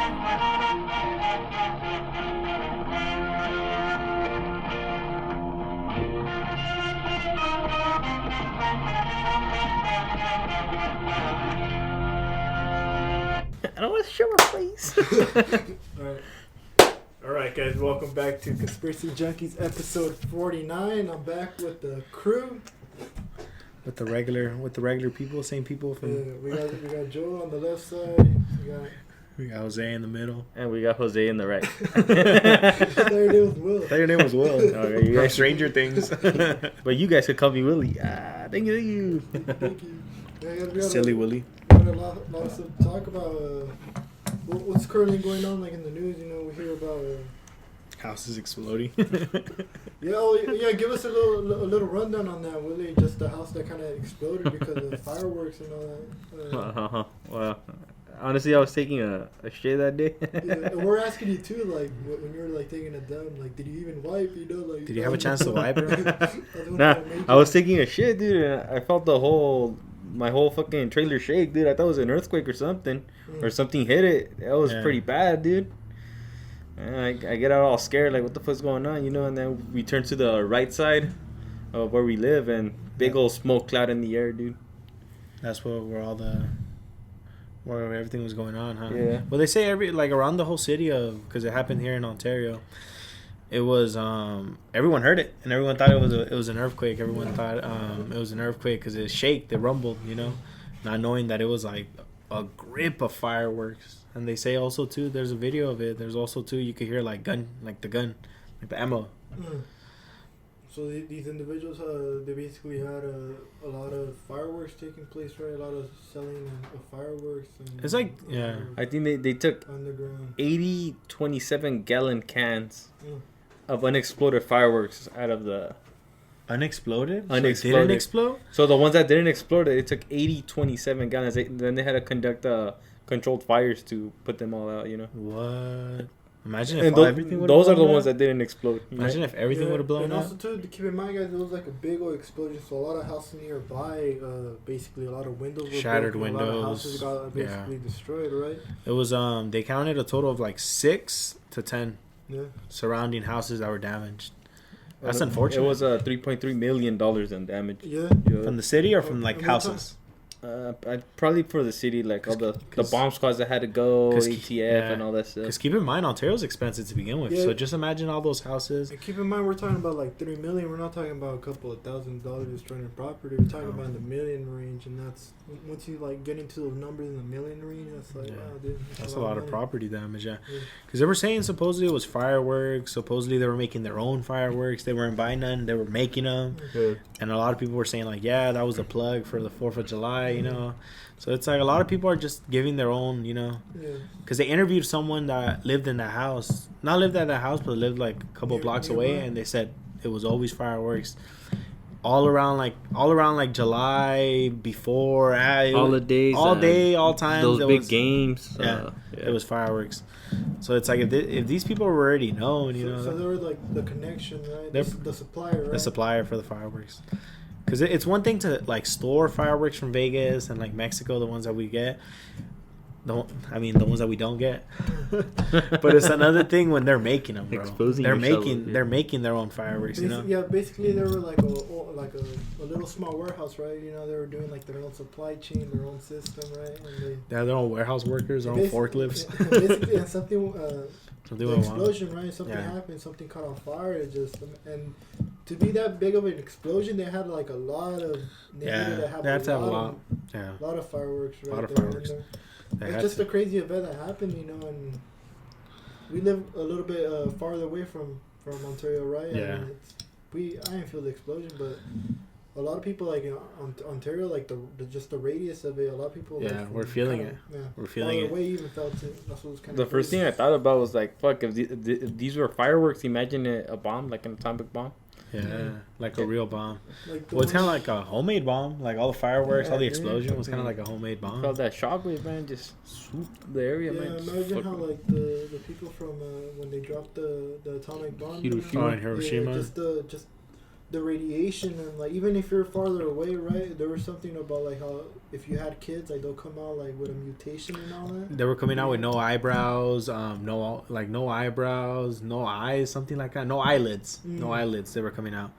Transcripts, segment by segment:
I don't want to show my face. Alright, guys, welcome back to Conspiracy Junkies episode 49. I'm back with the crew. With the regular people, same people from. We got Joe on the left side. We got Jose in the middle. And we got Jose in the right. Their name was Will. Your name was Will. Okay, you guys, Stranger Things. but you guys could call me Willie. Thank you. Thank you. Yeah, we got Silly Willie. We got a lot of stuff to talk about. What's currently going on, like in the news? You know, we hear about Houses exploding. yeah. Give us a little rundown on that, Willie. Just the house that kind of exploded because of fireworks and all that. Well, honestly, I was taking a shit that day. Yeah, and we're asking you too, like when you were like taking it down, like did you even wipe? You know, like Did you have a chance to wipe it? Nah, I was taking a shit, dude, and I felt my whole fucking trailer shake, dude. I thought it was an earthquake or something, or something hit it. That was pretty bad, dude. And I get out all scared, like what the fuck's going on, you know? And then we turn to the right side of where we live, and big old smoke cloud in the air, dude. That's where everything was going on, huh? Yeah. Well, they say around the whole city because it happened here in Ontario. It was everyone heard it and everyone thought it was an earthquake. Everyone thought it was an earthquake because it shaked, it rumbled, you know, not knowing that it was like a grip of fireworks. And they say also too, there's a video of it. There's also too, you could hear like the ammo. So these individuals, they basically had a lot of fireworks taking place, right? A lot of selling of fireworks. And it's like, yeah. I think they took underground 80 27-gallon cans of unexploded fireworks out of the... Unexploded? Unexploded. Didn't explode? So the ones that didn't explode, it took 80 27 gallons. Then they had to conduct controlled fires to put them all out, you know? What? Imagine if everything would have those are the ones that didn't explode. Imagine if everything would have blown up. up. And also, too, to keep in mind, guys, it was like a big old explosion. So a lot of houses nearby, basically a lot of windows were shattered broken, windows. A lot of houses got basically destroyed, right? It was they counted a total of like 6 to 10 surrounding houses that were damaged. That's unfortunate. It was $3.3 million in damage. Yeah. From the city or from like houses? Probably for the city, like all the bomb squads that had to go, ATF and all that stuff. Because keep in mind, Ontario's expensive to begin with. Yeah. So just imagine all those houses. And keep in mind, we're talking about like $3 million. We're not talking about a couple of $1,000s destroying property. We're talking about in the million range, and that's once you like get into those numbers in the million range, that's like wow, dude. That's a lot of property damage, Because they were saying supposedly it was fireworks. Supposedly they were making their own fireworks. They weren't buying none. They were making them. And a lot of people were saying like, yeah, that was the plug for the 4th of July, you know. So it's like a lot of people are just giving their own, you know. Because they interviewed someone that lived in that house. Not lived at that house, but lived like a couple blocks away. And they said it was always fireworks. All around like July, before. Holidays. All day, all times. Those big games. It was fireworks. So it's like if these people were already known, you know. So they were like the connection, right? The supplier, right? The supplier for the fireworks. Because it's one thing to like store fireworks from Vegas and like Mexico, the ones that we get. The ones that we don't get. But it's another thing when they're making them, bro. They're making their own fireworks, you know. Yeah, basically they were like a little small warehouse, right? You know, they were doing like their own supply chain, their own system, right? And they have their own warehouse workers, their own forklifts. Basically, and something explosion, right? Something happened, something caught on fire. It just and to be that big of an explosion, they had like a lot of they had to have a lot of fireworks, right? A lot of fireworks. It's just a crazy event that happened, you know, and we live a little bit farther away from Ontario, right? Yeah. And I didn't feel the explosion, but a lot of people like in Ontario, like the radius of it. A lot of people. Yeah, we're feeling it. Yeah, we're feeling it. The way you even felt it. That's what was kind of. The first thing I thought about was like, fuck, if these were fireworks, imagine a bomb, like an atomic bomb. Yeah, like a real bomb. Well, it's kind of like a homemade bomb. Like all the fireworks, all the explosion was kind of like a homemade bomb. Felt that shockwave, man, just swooped the area, man. Yeah, imagine how like the people from when they dropped the atomic bomb. Hiroshima. Yeah, just the radiation and like even if you're farther away, right? There was something about like how if you had kids, like they'll come out like with a mutation and all that. They were coming out with no eyebrows, no eyebrows, no eyes, something like that. No eyelids, no eyelids. They were coming out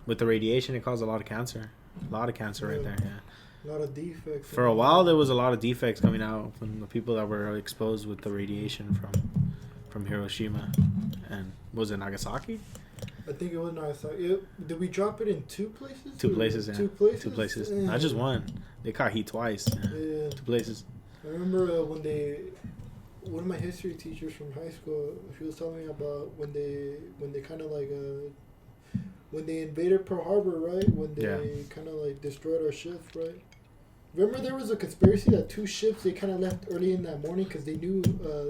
with the radiation. It caused a lot of cancer, right there. Yeah, a lot of defects. For a while, there was a lot of defects coming out from the people that were exposed with the radiation from Hiroshima, and was it Nagasaki? I think it was Nagasaki. Did we drop it in two places? Two places, yeah. Two places? 2 places. Yeah. Not just one. They caught heat twice. Yeah. 2 places. I remember one of my history teachers from high school, she was telling me about when they kind of like when they invaded Pearl Harbor, right? When they kind of like destroyed our ships, right? Remember there was a conspiracy that 2 ships they kind of left early in that morning because they knew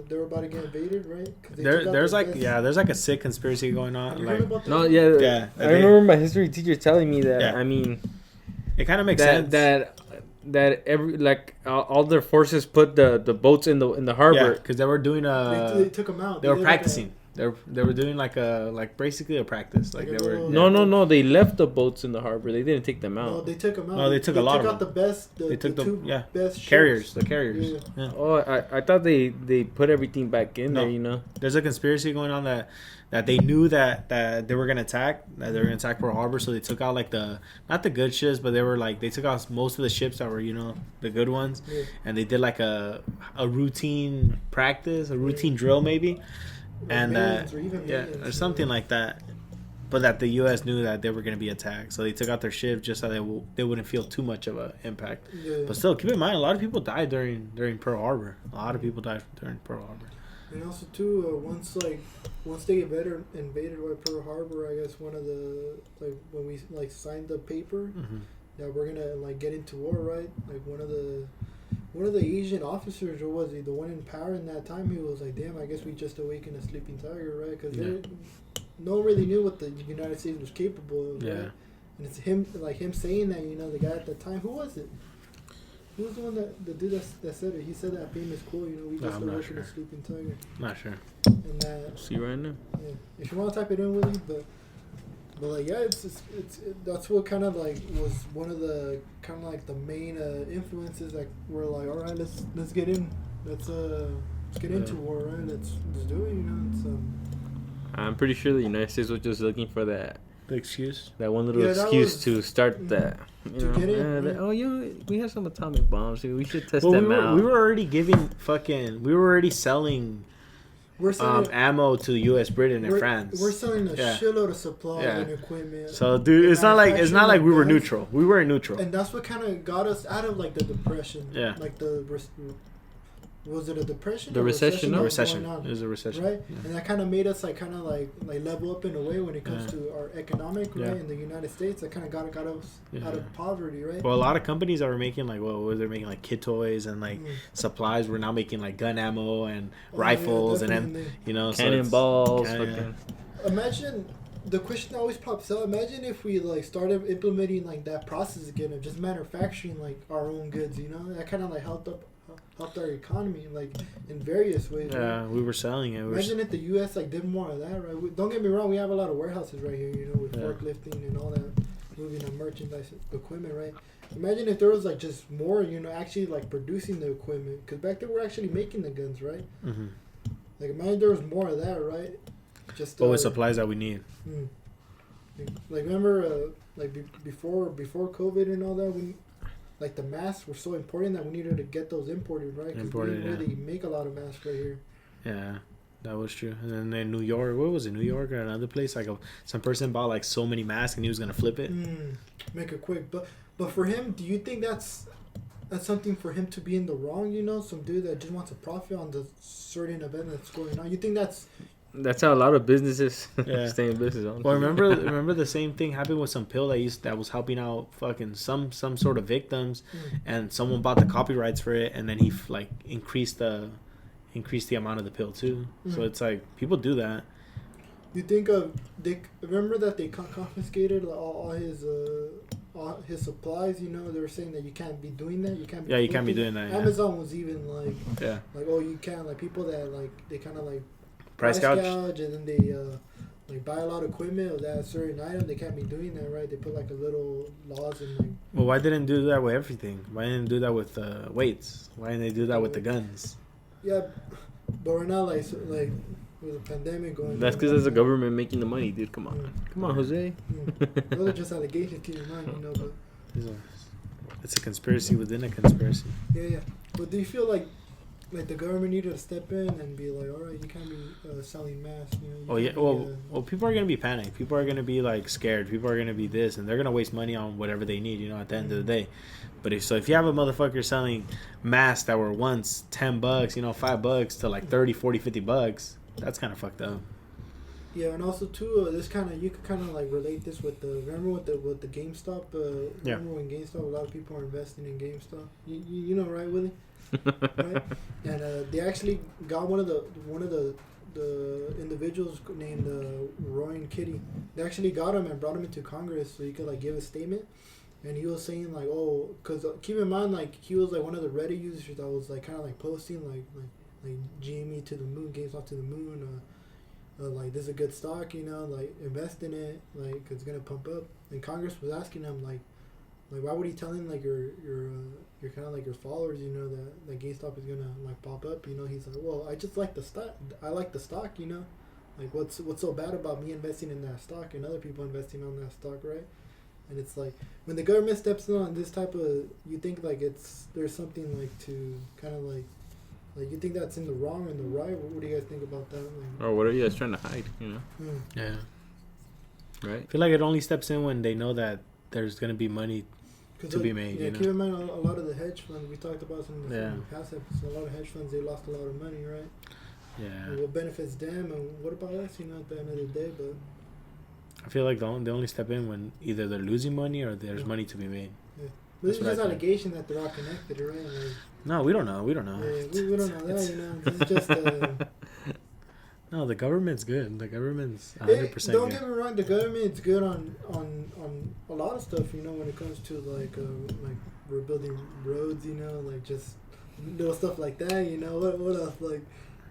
they were about to get invaded, right? There's like a sick conspiracy going on. Have you like heard about that? No, yeah. I remember my history teacher telling me that. Yeah. I mean, it kind of makes sense that every like all their forces put the boats in the harbor because they were doing they took them out. They were practicing. They were doing basically a practice. Like they were. No. They left the boats in the harbor. They didn't take them out. No, they took them out. No, they took a lot of them. The best. They took the 2 best carriers. ships. The carriers. Yeah. Oh, I thought they put everything back in there. You know. There's a conspiracy going on that they knew that they were gonna attack. That they were gonna attack Pearl Harbor, so they took out like not the good ships, but they took out most of the ships that were the good ones, and they did like a routine practice, a routine drill maybe. And or something like that, but that the U.S. knew that they were going to be attacked, so they took out their ship just so they wouldn't feel too much of an impact. Yeah. But still, keep in mind, a lot of people died during Pearl Harbor. A lot of people died during Pearl Harbor. And also too, once they invaded Pearl Harbor, I guess one of the when we signed the paper that we're gonna get into war, right? Like one of the Asian officers, or was he the one in power in that time? He was like, "Damn, I guess we just awakened a sleeping tiger, right?" Because no one really knew what the United States was capable of, right? And it's him saying that, the guy at the time. Who was it? Who was the one the dude that said it? He said that famous quote, we just awakened a sleeping tiger. Not sure. And that. See right now. Yeah, if you want to type it in, Willie, but that's what kind of was one of the kind of the main influences that were like, all right, let's get in, let's get into war, right? Let's do it, It's, I'm pretty sure the United States was just looking for that. The excuse? That one little excuse to start that. Get it? We have some atomic bombs. So we should test them out. We were already selling ammo to U.S., Britain, and France. We're selling a shitload of supplies and equipment. So, dude, it's not like we were neutral. We weren't neutral. And that's what kind of got us out of the depression. Yeah. Was it a depression? The recession. It was a recession, right? Yeah. And that kind of made us level up in a way when it comes to our economic, right? In the United States, that kind of got us out of poverty, right? Well, a lot of companies that were making they're making kid toys and supplies. Were now making gun ammo and rifles and then cannonballs. Imagine. The question always pops up. Imagine if we started implementing that process again of just manufacturing our own goods. That kind of helped our economy in various ways. Yeah, right? we were selling it. Imagine if the U.S. did more of that, right? Don't get me wrong, we have a lot of warehouses right here, with forklifting and all that, moving of merchandise equipment, right? Imagine if there was just more, actually producing the equipment, because back then we're actually making the guns, right? Mm-hmm. Imagine there was more of that, right? Just with supplies that we need. Remember, before COVID and all that, we. The masks were so important that we needed to get those imported, right? Because we didn't really make a lot of masks right here. Yeah, that was true. And then in New York, what was it? New York or another place? Some person bought so many masks and he was gonna flip it. Make it quick, but for him, do you think that's something for him to be in the wrong? Some dude that just wants to profit on the certain event that's going on. You think that's how a lot of businesses stay in business. Honestly. Well, remember the same thing happened with some pill that was helping out fucking some sort of victims, and someone bought the copyrights for it, and then he increased the amount of the pill too. So it's people do that. You think remember that they confiscated all his supplies? They were saying that you can't be doing that. You can't be doing that. Amazon was even oh, you can't. People that they kind of price gouge, and then they like buy a lot of equipment of that certain item, they can't be doing that, right? They put like a little laws and like. Well, why didn't they do that with everything? Why didn't they do that with weights? Why didn't they do that with the guns? Yeah, but we're not like with a pandemic going. That's because there's a government making the money, dude. Come on, come on, Jose. Those are just allegations. Keep in mind, you know, but. It's a conspiracy within a conspiracy. Yeah. But do you feel like the government needed to step in and be like, all right, you can't be selling masks. You know, yeah. Well, people are gonna be panicked. People are gonna be like scared. People are gonna be this, and they're gonna waste money on whatever they need. You know, at the end of the day. But if you have a motherfucker selling masks that were once $10, you know, $5 to like $30, $40, $50, that's kind of fucked up. Yeah, and also too, this kind of you could kind of like relate this with remember with the GameStop. Remember when GameStop, a lot of people are investing in GameStop. You know, right, Willie? Right? And they actually got one of the individuals named Roy and Kitty. They actually got him and brought him into Congress so he could like give a statement. And he was saying like, oh, because keep in mind like he was like one of the Reddit users that was like kind of like posting like GME to the moon, GameStop to the moon. Like this is a good stock, you know, like invest in it, like 'cause it's gonna pump up. And Congress was asking him like why would he tell him like your kind of like your followers, you know, that GameStop is gonna like pop up, you know? He's like, well, I just like the stock. I like the stock, you know. Like what's so bad about me investing in that stock and other people investing on that stock, right? And it's like when the government steps in on this type of, you think like there's something like to kind of like you think that's in the wrong and the right. What do you guys think about that? Like, or what are you guys trying to hide? You know? Yeah. Right. I feel like it only steps in when they know that there's gonna be money to be made. Yeah, you know? keep in mind a lot of the hedge funds we talked about in the past episode. A lot of hedge funds, they lost a lot of money, right? Yeah. And what benefits them and what about us? You know, at the end of the day, but. I feel like they only step in when either they're losing money or there's money to be made. Yeah. But this is just allegation that they're all connected, right? Like, no, we don't know. We don't know. Yeah, we don't know that, you know. This is just... No, the government's good. The government's 100% don't good. get me wrong. The government's good on a lot of stuff, you know, when it comes to, like we're building roads, you know, like just little stuff like that, you know. What else?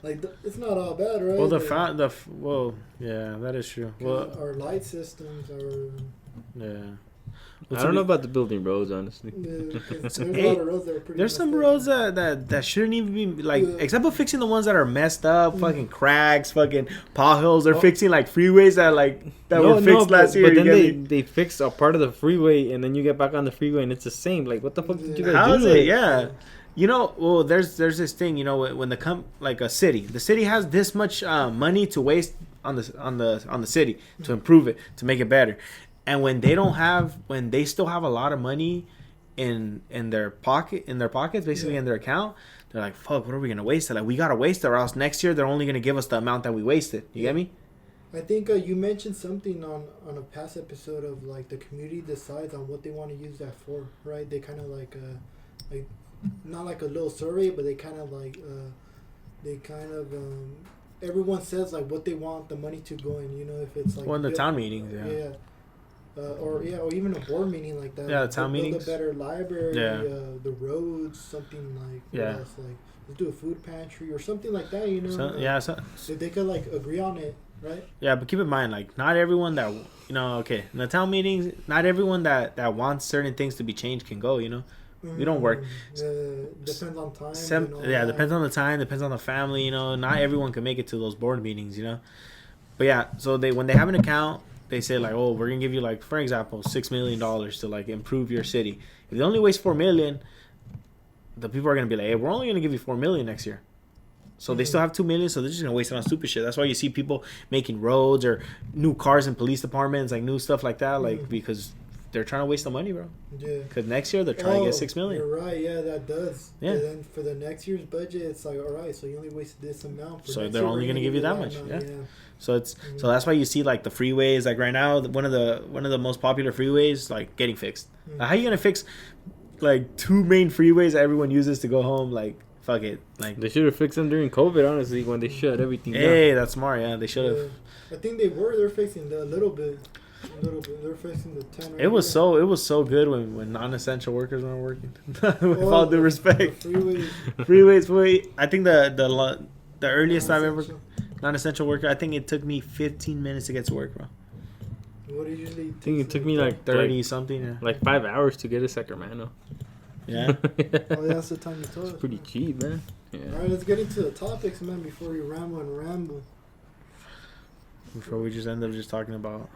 Like it's not all bad, right? Well, yeah, that is true. Well, our light systems are... Yeah. I don't know about the building roads, honestly. Yeah, there's a lot of roads that are pretty. There's some roads that shouldn't even be like, except for fixing the ones that are messed up, fucking cracks, fucking potholes. They're fixing like freeways that were fixed last year. But then they fix a part of the freeway, and then you get back on the freeway, and it's the same. Like, what the fuck did you guys do? How is it? Yeah. You know, well, there's this thing. You know, when the city has this much money to waste on the city to improve it, to make it better. And when they still have a lot of money in their pockets, basically in their account, they're like, fuck, what are we gonna waste it? Like, we gotta waste it, or else next year they're only gonna give us the amount that we wasted. You get me? I think you mentioned something on a past episode of like the community decides on what they want to use that for, right? They kind of like not like a little survey, but they kind of everyone says like what they want the money to go in. You know, if it's like in the town meetings, yeah. Or even a board meeting like that. Yeah, the town meetings. A better library, yeah. The roads, something like yeah. What else? Like let's do a food pantry or something like that. You know. If they could like agree on it, right? Yeah, but keep in mind, like not everyone that in the town meetings, not everyone that wants certain things to be changed can go. You know. We don't work. Depends on time. Depends on the time. Depends on the family. You know, not everyone can make it to those board meetings. You know, but yeah. So when they have an account, they say like, oh, we're gonna give you like, for example, $6 million to like improve your city. If they only waste $4 million, the people are gonna be like, hey, we're only gonna give you $4 million next year. So they still have $2 million, so they're just gonna waste it on stupid shit. That's why you see people making roads or new cars in police departments, like new stuff like that, like because they're trying to waste the money, bro. Yeah. Because next year they're trying to get $6 million. You're right. Yeah, that does. Yeah. And then for the next year's budget, it's like, all right, so you only wasted this amount. So they're only going to give you that much. Yeah. So so that's why you see like the freeways, like right now, one of the most popular freeways, like getting fixed. Like, how are you gonna fix like two main freeways that everyone uses to go home? Like, fuck it. Like, they should have fixed them during COVID, honestly, when they shut everything down. Hey, that's smart. Yeah, they should have. I think they're fixing a little bit. They're facing the 10. It was so good when non-essential workers weren't working. With all due respect, freeways. I think the earliest I've ever Non-essential worker. I think it took me 15 minutes to get to work, bro. What do you usually? I think it took me like 30 something. Yeah. Like 5 hours to get to Sacramento. Yeah. Oh, yeah, that's the time you told us. It's pretty cheap, man. Yeah. All right, let's get into the topics, man. Before we ramble. Before we just end up just talking about.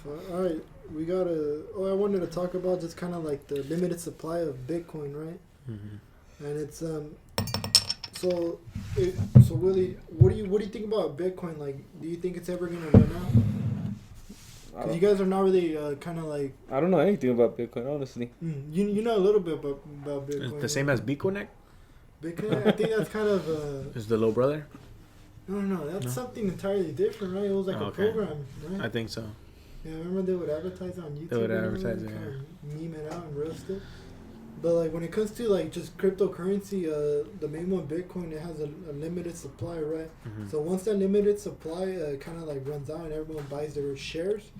All right, we gotta. Oh, I wanted to talk about just kind of like the limited supply of Bitcoin, right? Mm-hmm. And it's So Willie, what do you think about Bitcoin? Like, do you think it's ever gonna run out? Because you guys are not really kind of like. I don't know anything about Bitcoin, honestly. You know a little bit about Bitcoin. It's the same as Bitcoin. Bitcoin, I think that's kind of. Is the little brother? No, that's something entirely different, right? It was like a program, right? I think so. Yeah, remember they would advertise on YouTube. They would advertise, kind of meme it out and roast it. But like when it comes to like just cryptocurrency, the main one, Bitcoin, it has a limited supply, right? Mm-hmm. So once that limited supply kind of like runs out and everyone buys their shares,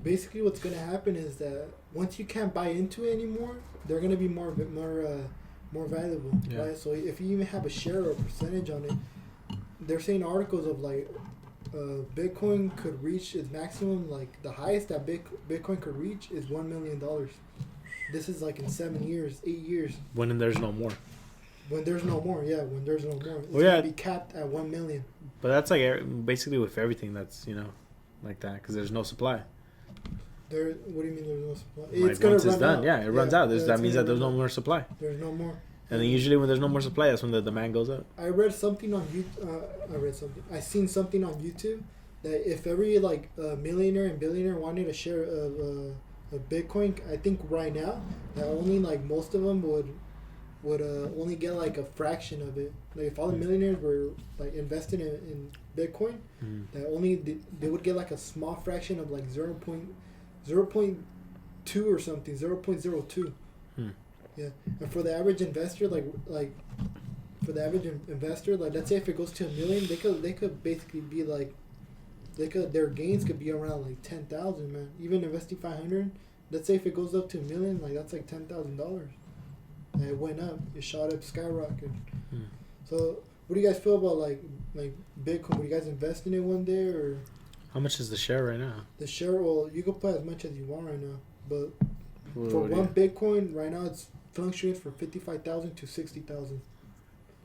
basically what's gonna happen is that once you can't buy into it anymore, they're gonna be more valuable, right? So if you even have a share or a percentage on it, they're saying articles of like Bitcoin could reach its maximum, like the highest that Bitcoin could reach is $1 million. This is like in 7 years, 8 years. When there's no more. When there's no more, yeah. When there's no more, it's gonna be capped at 1 million. But that's like basically with everything that's like that because there's no supply. What do you mean there's no supply? Like it's gonna once it's done, out. it runs out. That means that there's no out. more supply. There's no more. And then usually when there's no more supply, that's when the demand goes up. I read something on I seen something on YouTube that if every like millionaire and billionaire wanted a share of Bitcoin, I think right now that only like most of them would only get like a fraction of it. Like if all the millionaires were like invested in Bitcoin, that only they would get like a small fraction of like 0.2 or something, 0.02. Yeah, and for the average investor, like let's say if it goes to 1 million, they could basically be like, their gains could be around like 10,000, man. Even investing 500, let's say if it goes up to 1 million, like that's like $10,000. And it went up, it shot up, skyrocketed. So, what do you guys feel about like Bitcoin? Would you guys invest in it one day or? How much is the share right now? The share, well, you can put as much as you want right now, but for one Bitcoin right now, it's fluctuates from 55,000 to 60,000.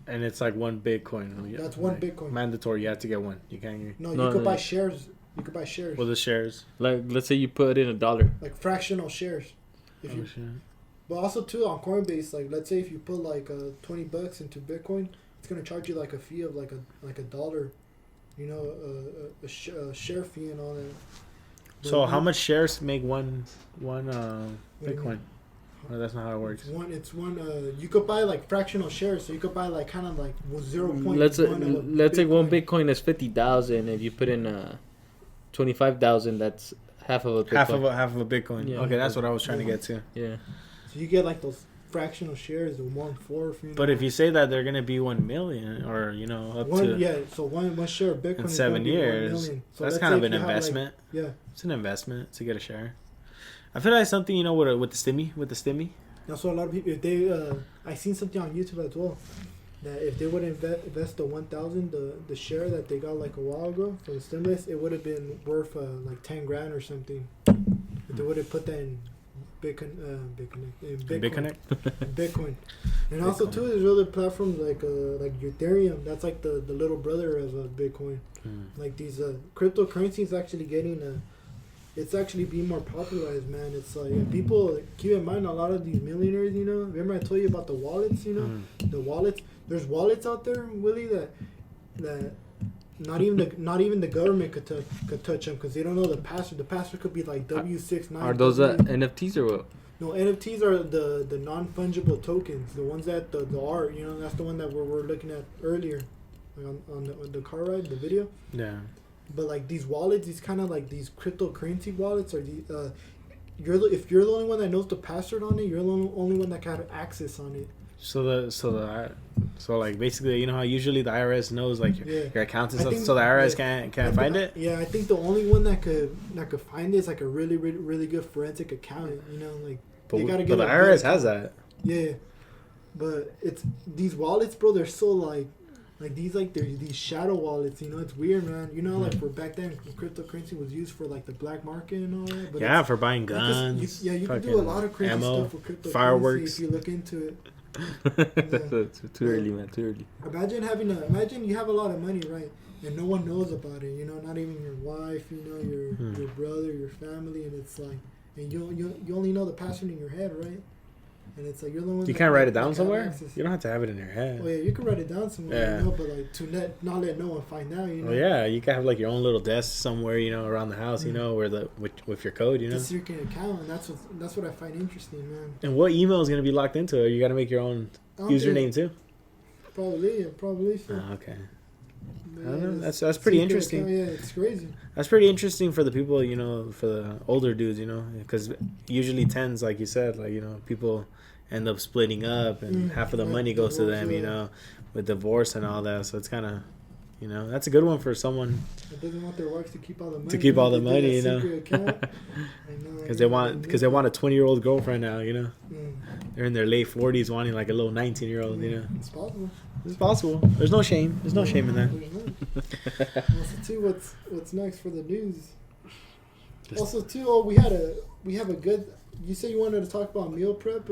And it's like one Bitcoin. That's one Bitcoin. Mandatory. You have to get one. You can't. No, you could buy shares. You could buy shares. Well, the shares. Like, let's say you put in $1. Like fractional shares. But also too on Coinbase, like let's say if you put like $20 into Bitcoin, it's gonna charge you like a fee of like $1. You know, a share fee and all that. But so how much shares make one Bitcoin? No, that's not how it works. It's one. You could buy like fractional shares, so you could buy like kind of like 0.1. Let's say one Bitcoin is 50,000. If you put in 25,000, that's half of a Bitcoin. Half of a Bitcoin. Yeah. Okay, that's what I was trying to get to. Yeah. So you get like those fractional shares of 1/4. But if you say that they're gonna be 1 million, or up to so one share of Bitcoin in 7 years, so that's kind of an investment. It's an investment to get a share. I feel like something with the stimmy. That's what a lot of people. If they, I seen something on YouTube as well, that if they would invest the 1,000, the share that they got like a while ago for the stimulus, it would have been worth like 10 grand or something. If they would have put that in Bitcoin. Bitcoin. And also too, there's other platforms like Ethereum. That's like the little brother of Bitcoin. Like these cryptocurrencies actually getting it's actually being more popularized, man. It's like people keep in mind a lot of these millionaires. Remember I told you about the wallets. The wallets. There's wallets out there, Willie, that not even the government could touch them because they don't know the password. The password could be like W69. Are those NFTs or what? No, NFTs are the non-fungible tokens, the ones that the art. That's the one that we're looking at earlier, like on the car ride, the video. Yeah. But like these wallets, these kind of like these cryptocurrency wallets are the if you're the only one that knows the password on it, you're the only one that can have access on it. So like basically, how usually the IRS knows like your account and stuff, so the IRS can't find it. Yeah, I think the only one that could find it is like a really really really good forensic accountant. Like they gotta get. But the IRS has that. Yeah, but it's these wallets, bro. They're so like like there's these shadow wallets. You know, it's weird, man. You know, like for back then, cryptocurrency was used for like the black market and all that. But yeah, for buying guns. You can do a lot of crazy ammo, stuff with cryptocurrency fireworks. if you look into it. That's too early, man. Too early. Imagine you have a lot of money, right? And no one knows about it. You know, not even your wife. You know, your brother, your family, and it's like, and you only know the password in your head, right? And it's like you're the one. You can't write it down somewhere. You don't have to have it in your head. Oh yeah, you can write it down somewhere. Yeah. You know, but like not let no one find out. You know. Well, yeah, you can have like your own little desk somewhere, you know, around the house, you know, where with your code, you know. The secret account, and that's what I find interesting, man. And what email is gonna be locked into it? You got to make your own username too. Probably so. Oh, okay. I don't know. That's pretty interesting. Account, yeah, it's crazy. That's pretty interesting for the people, you know, for the older dudes, you know, because usually tens, like you said, like, you know, people end up splitting up and half of the money goes to them, you know, with divorce and all that. So it's kind of, you know, that's a good one for someone that doesn't want their wives to keep all the money. To keep all the money, you know. Because they want a 20-year-old girlfriend now, you know. They're in their late 40s wanting like a little 19-year-old, you know. It's possible. It's possible. There's no shame. There's no shame in that. Also, too, what's next for the news? Also, too, we have a good. You said you wanted to talk about meal prep,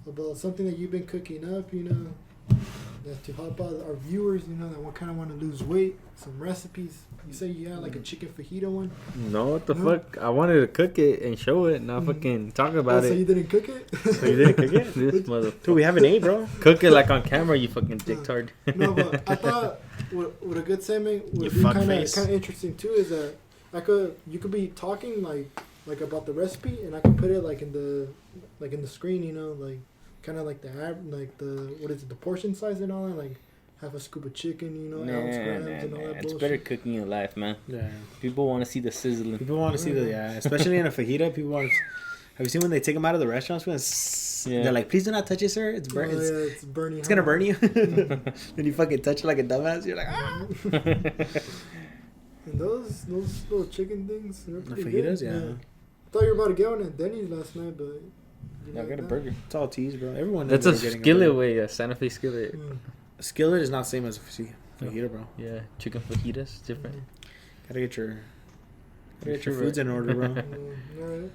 about something that you've been cooking up, you know, to help out our viewers, you know, that kind of want to lose weight. Some recipes. You say you had like a chicken fajita one. No, what the fuck? I wanted to cook it and show it, not fucking talk about it. So you didn't cook it? So you didn't cook it? This motherfucker. Dude, we haven't ate, bro. Cook it like on camera, you fucking dicktard. No, but I thought what a good segment would be kind of interesting too is that you could be talking like about the recipe, and I could put it like in the screen, you know, like kind of like the portion size and all that, like half a scoop of chicken, you know, ounce grams and all that bullshit. It's better cooking in life, man. Yeah. People want to see the sizzling. People want to see especially in a fajita. People want to. Have you seen when they take them out of the restaurants? They're like, please do not touch it, sir. It's burning. It's burning. It's gonna burn you. Then you fucking touch it like a dumbass. You're like, ah. And those little chicken things, they're pretty fajitas, good. yeah. I thought you were about to get one at Denny's last night, but I got a burger. It's all teas, bro. Everyone. That's a skillet way, a Santa Fe skillet. A skillet is not the same as a fajita, bro. Yeah, chicken fajitas different. Gotta get your foods in order, bro. All right.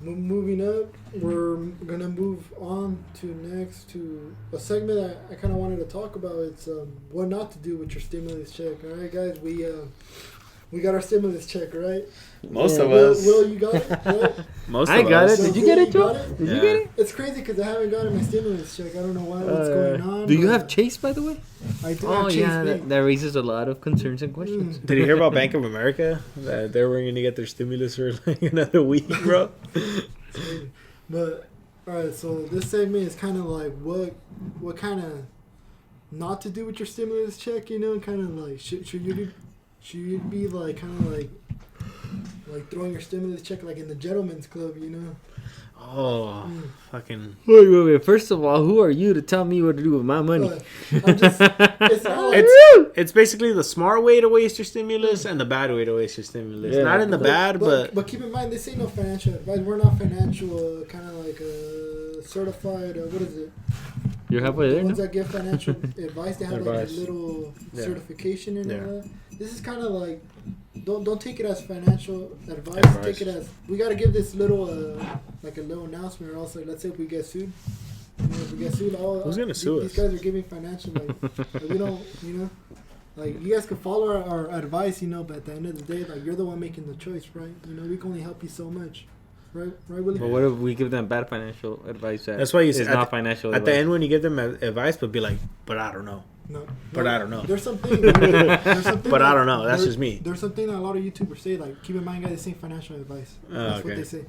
Moving up, we're gonna move on to a segment that I kind of wanted to talk about. It's what not to do with your stimulus check. All right, guys, we got our stimulus check, right? Most of us. Will, you got it? Right? Most of us. I got it. Did you get it, Joe? Did you get it? It's crazy because I haven't gotten my stimulus check. I don't know what's going on. Do you have Chase, by the way? I do have Chase. Yeah, that raises a lot of concerns and questions. Did you hear about Bank of America? That they were going to get their stimulus for like another week, bro. But all right, so this segment is kind of like what kind of not to do with your stimulus check, you know, kind of like should you be like kind of like throwing your stimulus check like in the gentleman's club, you know? Oh, fucking. Wait. First of all, who are you to tell me what to do with my money? It's basically the smart way to waste your stimulus and the bad way to waste your stimulus. Yeah. Not in the bad, but keep in mind, this ain't no financial advice. We're not financial, kind of like certified, what is it? You're halfway there. The ones that give financial advice, they have like a little certification and all that. This is kind of like, don't take it as financial advice. Take it as, we got to give this little like a little announcement. Or else, like, let's say if we get sued, who's gonna sue us? These guys are giving financial like we don't, you know, like you guys can follow our advice, you know, but at the end of the day, like you're the one making the choice, right? You know, we can only help you so much. Right, Willie? But what if we give them bad financial advice? That's why you say not financial. At the end, when you give them advice, but be like, but I don't know. I don't know. There's something. But I don't know. That's just me. There's something that a lot of YouTubers say. Like, keep in mind, guys, this ain't financial advice. That's what they say.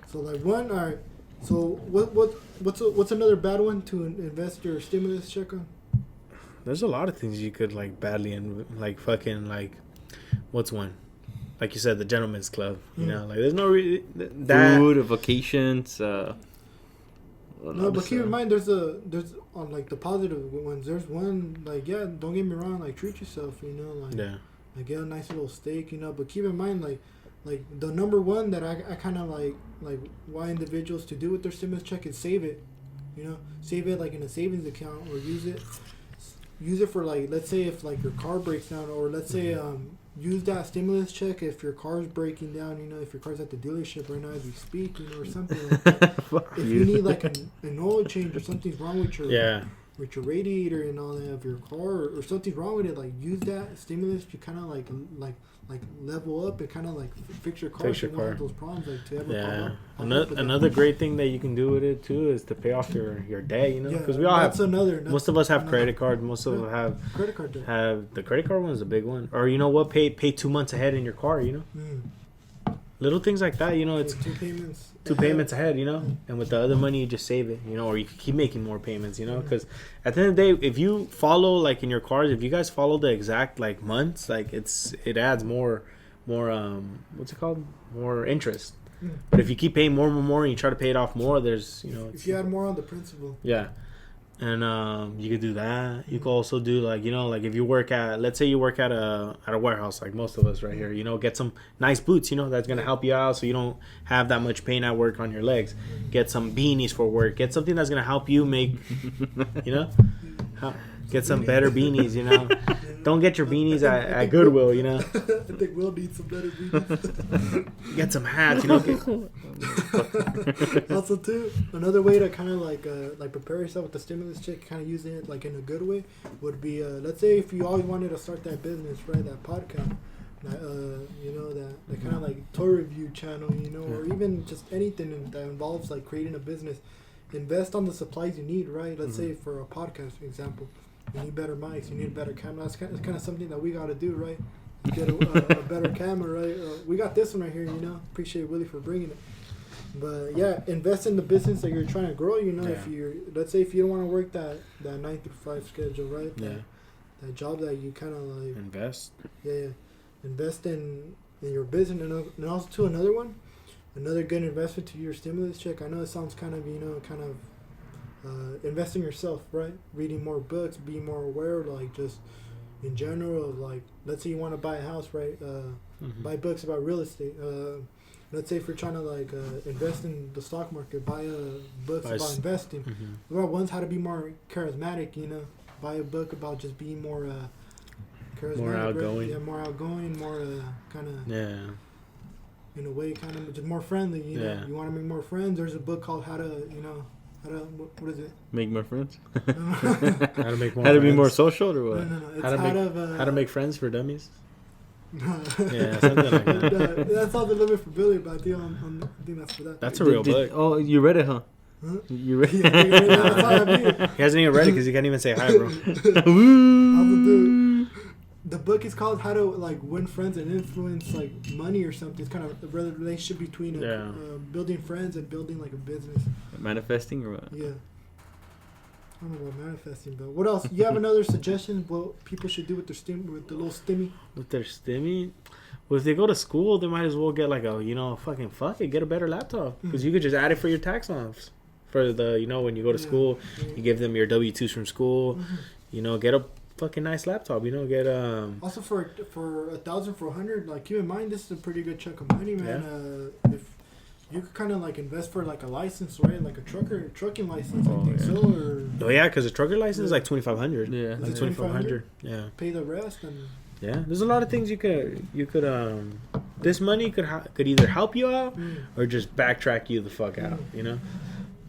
So, like, all right. So, what's another bad one to invest your stimulus check on? There's a lot of things you could like badly and like fucking like. What's one? Like you said, the gentleman's club. You know, like there's no food, vacations. No, but keep in mind, there's on like the positive ones. There's one like don't get me wrong, like treat yourself. You know, like get a nice little steak. You know, but keep in mind, like the number one that I kind of like why individuals to do with their stimulus check is save it. You know, save it like in a savings account or use it. use it for like, let's say if like your car breaks down, or let's say use that stimulus check if your car's breaking down. You know, if your car's at the dealership right now as we speak, you know, or something like that. If you need like an oil change or something's wrong with your radiator and all that of your car, or something's wrong with it, like use that stimulus to kind of like level up and kind of like fix your car. So you don't have those problems like to ever pop up. Another great thing that you can do with it too is to pay off your debt. You know, because we all have. Most of us have credit cards. Most of us have credit card debt. Have the credit card one is a big one. Or you know what, pay 2 months ahead in your car. You know. Little things like that, you know, it's two payments ahead, you know, and with the other money you just save it, you know, or you can keep making more payments, you know, because at the end of the day, if you follow like in your cars, if you guys follow the exact like months, like it adds more what's it called, more interest. But if you keep paying more and you try to pay it off more, there's, you know, if you add more on the principal, and you could do that. You could also do like, you know, like if you work at, let's say you work at a warehouse, like most of us right here, you know, get some nice boots, you know, that's gonna help you out so you don't have that much pain at work on your legs. Get some beanies for work. Get something that's gonna help you make, you know, get some better beanies, you know. Don't get your beanies at Goodwill, you know. I think we'll need some better beanies. Get some hats, you know. Also, too, another way to kind of like prepare yourself with the stimulus check, kind of using it like in a good way, would be let's say if you always wanted to start that business, right, that podcast, you know, that kind of like toy review channel, you know, or even just anything that involves like creating a business. Invest on the supplies you need, right? Let's say for a podcast, for example. You need better mics. You need a better camera. That's kind of something that we got to do, right? Get a better camera, right? We got this one right here, you know. Appreciate Willie for bringing it. But yeah, invest in the business that you're trying to grow. You know, if you're, let's say, if you don't want to work that 9 to 5 schedule, right? That job that you kind of like invest. Yeah. Invest in your business, and also to another one. Another good investment to your stimulus check. I know it sounds kind of, you know, invest in yourself, right? Reading more books, being more aware, like just in general of like, let's say you want to buy a house, right? Buy books about real estate. Let's say if you're trying to like invest in the stock market, buy books about investing. Well, one's how to be more charismatic, you know. Buy a book about just being more charismatic, more outgoing. Right? Yeah, more outgoing, more kind of in a way, kind of just more friendly. You know, you want to make more friends. There's a book called How to, you know. What is it? Make more friends. How to make more. How to be more social, or what? No. It's how to make friends for dummies. Yeah, something like that. That's all the limit for Billy, but I think that's for that. That's a real book. Oh, you read it, huh? You read it? That's all I mean. He hasn't even read it because he can't even say hi, bro. The book is called How to like Win Friends and Influence like Money or something. It's kind of a relationship between building friends and building like a business. Manifesting or what? Yeah. I don't know about manifesting, but what else? You have another suggestion? What people should do with their with the little stimmy? With their stimmy? Well, if they go to school, they might as well get like a, you know, fuck it, get a better laptop, because you could just add it for your tax offs. For the, you know, when you go to school, you give them your W-2s from school. You know, get a fucking nice laptop, you know, get also for 1,400, like keep in mind this is a pretty good chunk of money, man. If you could kind of like invest for like a license, right, like a trucking license, I think so, or because a trucker license is like 2,500. Like 2,500. Pay the rest, and there's a lot of things you could this money could either help you out or just backtrack you the fuck out, you know.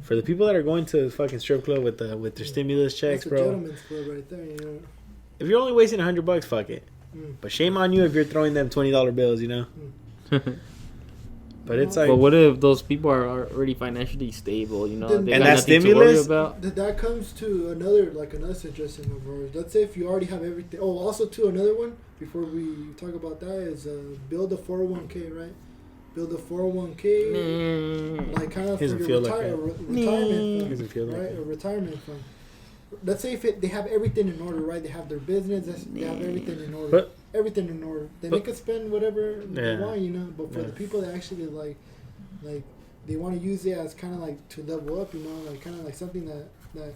For the people that are going to the fucking strip club with their stimulus checks, that's bro. Gentleman's club right there, you know. If you're only wasting $100, fuck it. But shame on you if you're throwing them $20 bills, you know. But it's like. But what if those people are already financially stable? You know, then, they and got that stimulus. To worry about. That comes to another suggestion of ours. Let's say if you already have everything. Oh, also to another one before we talk about that is build a 401k, right? Build a 401k, like kind of for your retirement fund, right? A retirement fund. Let's say if they have everything in order, right? They have their business, they have everything in order. Everything in order. Then they can spend whatever they want, you know. But for the people that actually like they want to use it as kind of like to level up, you know, like kind of like something that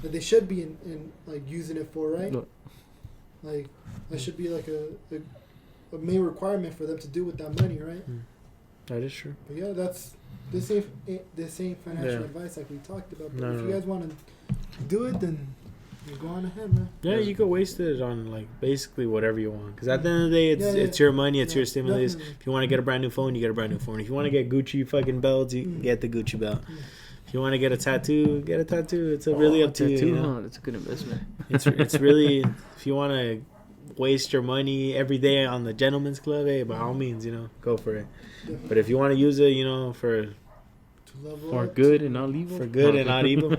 they should be in like using it for, right? No. Like that should be like a main requirement for them to do with that money, right? That is true. But yeah, this ain't financial advice like we talked about. But if you guys want to do it, then You go on ahead, man. Yeah, you could waste it on like basically whatever you want. Because at the end of the day, it's your money, it's your stimulus. Definitely. If you want to get a brand new phone, you get a brand new phone. If you want to get Gucci fucking belts, you get the Gucci belt. If you want to get a tattoo, get a tattoo. It's really up to you. You know? That's a good investment. It's really, if you want to waste your money every day on the gentleman's club, hey, by all means, go for it. But if you want to use it, for good and not evil. For good and not evil.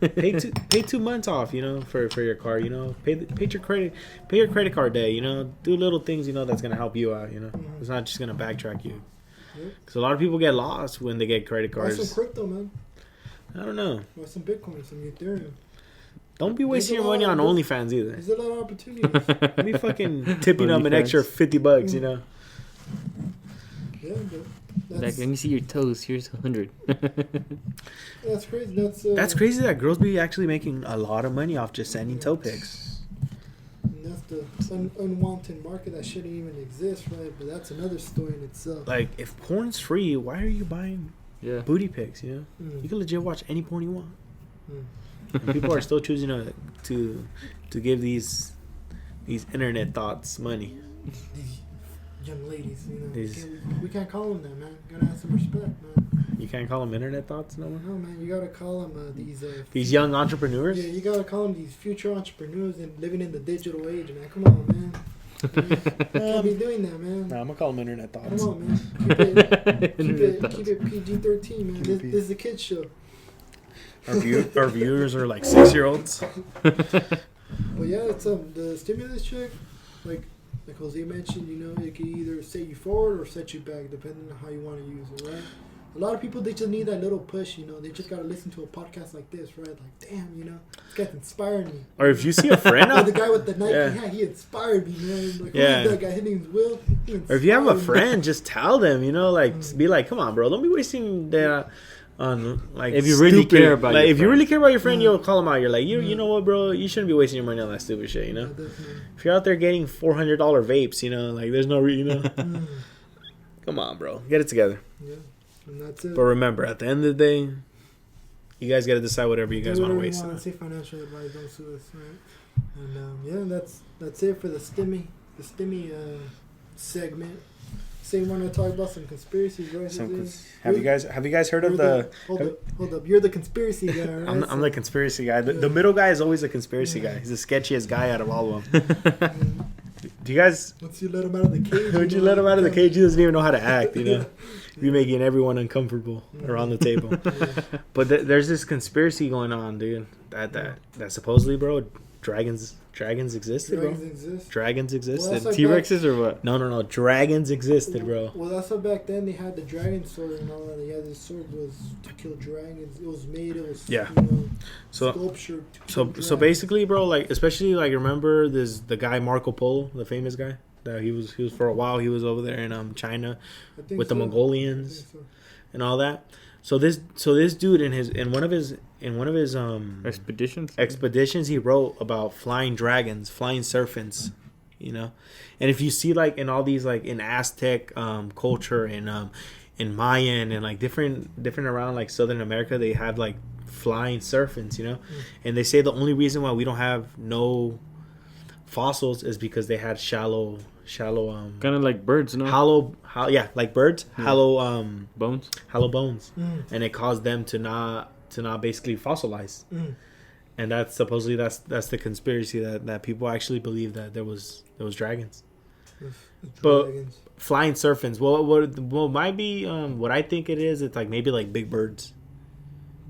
Pay 2 months off, for your car. Pay your credit card day. Do little things, that's gonna help you out. It's not just gonna backtrack you. Because a lot of people get lost when they get credit cards. Buy some crypto, man. I don't know. Buy some Bitcoin, some Ethereum. Don't be wasting your money on OnlyFans either. There's a lot of opportunities. Don't be fucking tipping them an extra $50, Yeah, but like, let me see your toes. Here's 100. That's crazy. That's crazy that girls be actually making a lot of money off just sending toe pics. And that's the unwanted market that shouldn't even exist, right? But that's another story in itself. Like, if porn's free, why are you buying booty pics? You can legit watch any porn you want. And people are still choosing to give these internet thoughts money. These young ladies, These- we can't call them that, man. Gotta have some respect, man. You can't call them internet thoughts no more. No, man, you gotta call them These young entrepreneurs. Yeah, you gotta call them these future entrepreneurs and living in the digital age, man. Come on, man. Can't be doing that, man. Nah, I'm gonna call them internet thoughts. Come on, man. Keep it PG-13, man. This is a kid's show. Our viewers are like 6-year-olds. But yeah, it's the stimulus check, like Jose mentioned, it can either set you forward or set you back, depending on how you want to use it, right? A lot of people, they just need that little push, they just gotta listen to a podcast like this, right? Like, damn, this guy's inspiring me. Or if you see a friend the guy with the Nike hat, he inspired me, man. Like, who is that guy? His name's Will. Or if you have a friend, just tell them, be like, come on, bro, don't be wasting that on like. If you really care about, if you really care about your friend, you'll call them out. You're like, you know what, bro, you shouldn't be wasting your money on that stupid shit, If you're out there getting $400 vapes, like there's no come on, bro, get it together. Yeah. And that's it. But remember, at the end of the day, you guys got to decide whatever you guys want to waste. Say financial advice, don't sue us, right? And that's it for the stimmy segment. So you want to talk about some conspiracies, right? Have you guys heard of the? Hold up, you're the conspiracy guy, right? I'm the conspiracy guy. The middle guy is always a conspiracy guy. He's the sketchiest guy out of all of them. Do you guys? Once you let him out of the cage. Would you let him out of the cage? He doesn't even know how to act. You're making everyone uncomfortable around the table. But there's this conspiracy going on, dude. That supposedly, bro, dragons existed, bro. Dragons existed. Well, T-Rexes or what? No. Dragons existed, bro. Well, that's why back then they had the dragon sword and all that. Yeah, the sword was to kill dragons. It was made. It was sculptured. So basically, bro, like especially like remember the guy Marco Polo, the famous guy. That he was for a while. He was over there in China with the Mongolians and all that. So this dude in one of his expeditions he wrote about flying dragons, flying serpents, And if you see like in all these like in Aztec culture and in Mayan and like different around like Southern America, they have like flying serpents, And they say the only reason why we don't have no fossils is because they had shallow kind of like birds, no? Like birds, bones, and it caused them to not basically fossilize. And that's supposedly that's the conspiracy that people actually believe that there was dragons. But flying serpents, what might be what I think it is, it's like maybe like big birds.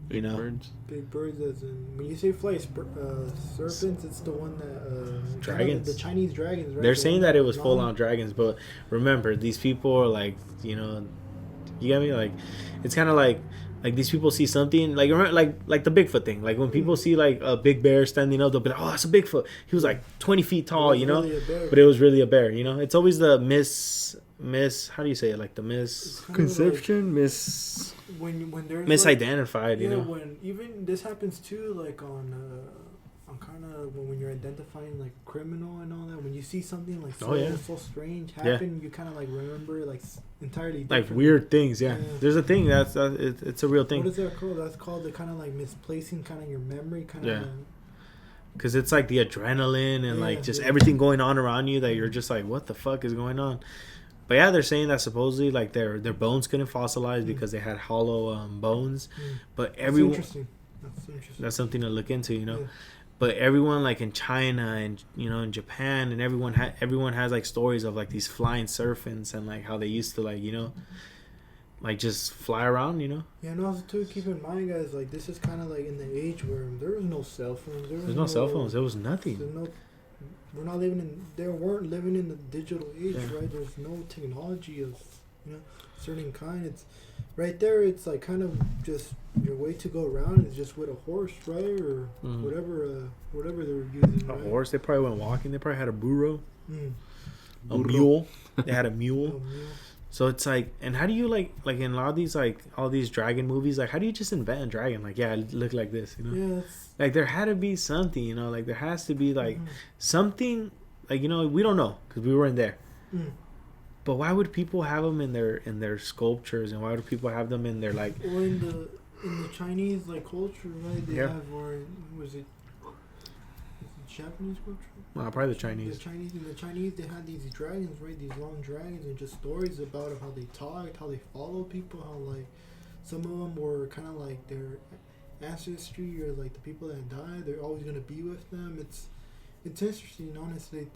Birds. Big birds, as in when you say fly serpents, it's the one that dragons, the Chinese dragons, right? They're saying that it was full on dragons, but remember, these people are like, you get me, like it's kind of like these people see something like remember like the Bigfoot thing, like when people see like a big bear standing up, they'll be like, oh, that's a Bigfoot. He was like 20 feet tall, really but it was really a bear. It's always the miss. How do you say it? Like the misconception, when there's misidentified, when even this happens too, like on kind of when you're identifying like criminal and all that. When you see something like so strange happen, you kind of like remember like entirely different. Like weird things. Yeah. There's a thing it's a real thing. What is that called? That's called the kind of like misplacing kind of your memory kind of. Yeah. Because it's like the adrenaline and like just everything going on around you that you're just like, what the fuck is going on? But yeah, they're saying that supposedly like their bones couldn't fossilize because they had hollow bones. But everyone, that's interesting. That's something to look into, you know. Yeah. But everyone like in China and in Japan and everyone has like stories of like these flying serpents and like how they used to like like just fly around, Yeah, and also too, keep in mind, guys, like this is kind of like in the age where there was no cell phones. There's no cell phones. There was nothing. We're not living in. They weren't living in the digital age, right? There's no technology of certain kind. It's right there. It's like kind of just your way to go around is just with a horse, right, or whatever they were using. A horse. They probably went walking. They probably had a burro. A mule. They had a mule. So it's like, and how do you like in a lot of these like all these dragon movies, like how do you just invent a dragon? Like, yeah, it look like this, Yeah. Like there had to be something, like there has to be like something, like we don't know because we weren't there. But why would people have them in their sculptures, and why would people have them in their like? Or in the Chinese like culture, right? They have, or was it Japanese culture? Probably the Chinese. In the Chinese, they had these dragons, right? These long dragons, and just stories about how they talked, how they followed people, how like some of them were kind of like their ancestry or like the people that died. They're always gonna be with them. It's interesting, honestly.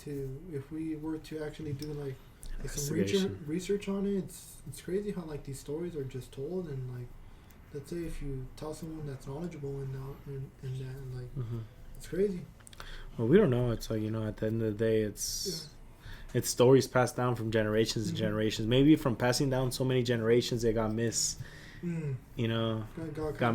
If we were to actually do like some research on it, it's crazy how like these stories are just told, and like let's say if you tell someone that's knowledgeable in that, like it's crazy. Well, we don't know. It's like, at the end of the day, it's stories passed down from generations and generations. Maybe from passing down so many generations, they got got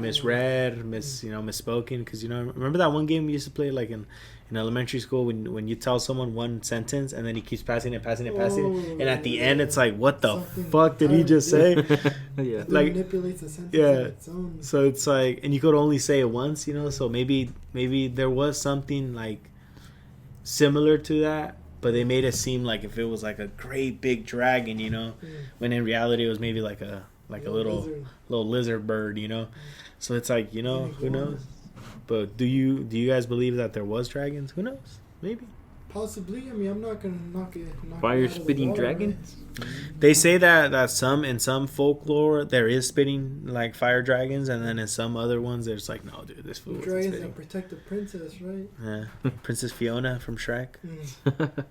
misread, misspoken. Because, remember that one game we used to play like in elementary school when you tell someone one sentence and then he keeps passing it. And at the end, it's like, what the fuck did he just say? Yeah. Like, manipulates the sentence on its own. So it's like, and you could only say it once, so maybe there was something like similar to that, but they made it seem like if it was like a great big dragon, when in reality it was maybe like a little lizard bird, So it's like, who knows? But do you guys believe that there was dragons? Who knows? Maybe. Possibly. I mean, I'm not gonna knock it. Fire spitting dragons. Right? They say that in some folklore there is spitting like fire dragons, and then in some other ones there's like, no, dude, this fool. Dragons that protect the princess, right? Yeah, Princess Fiona from Shrek.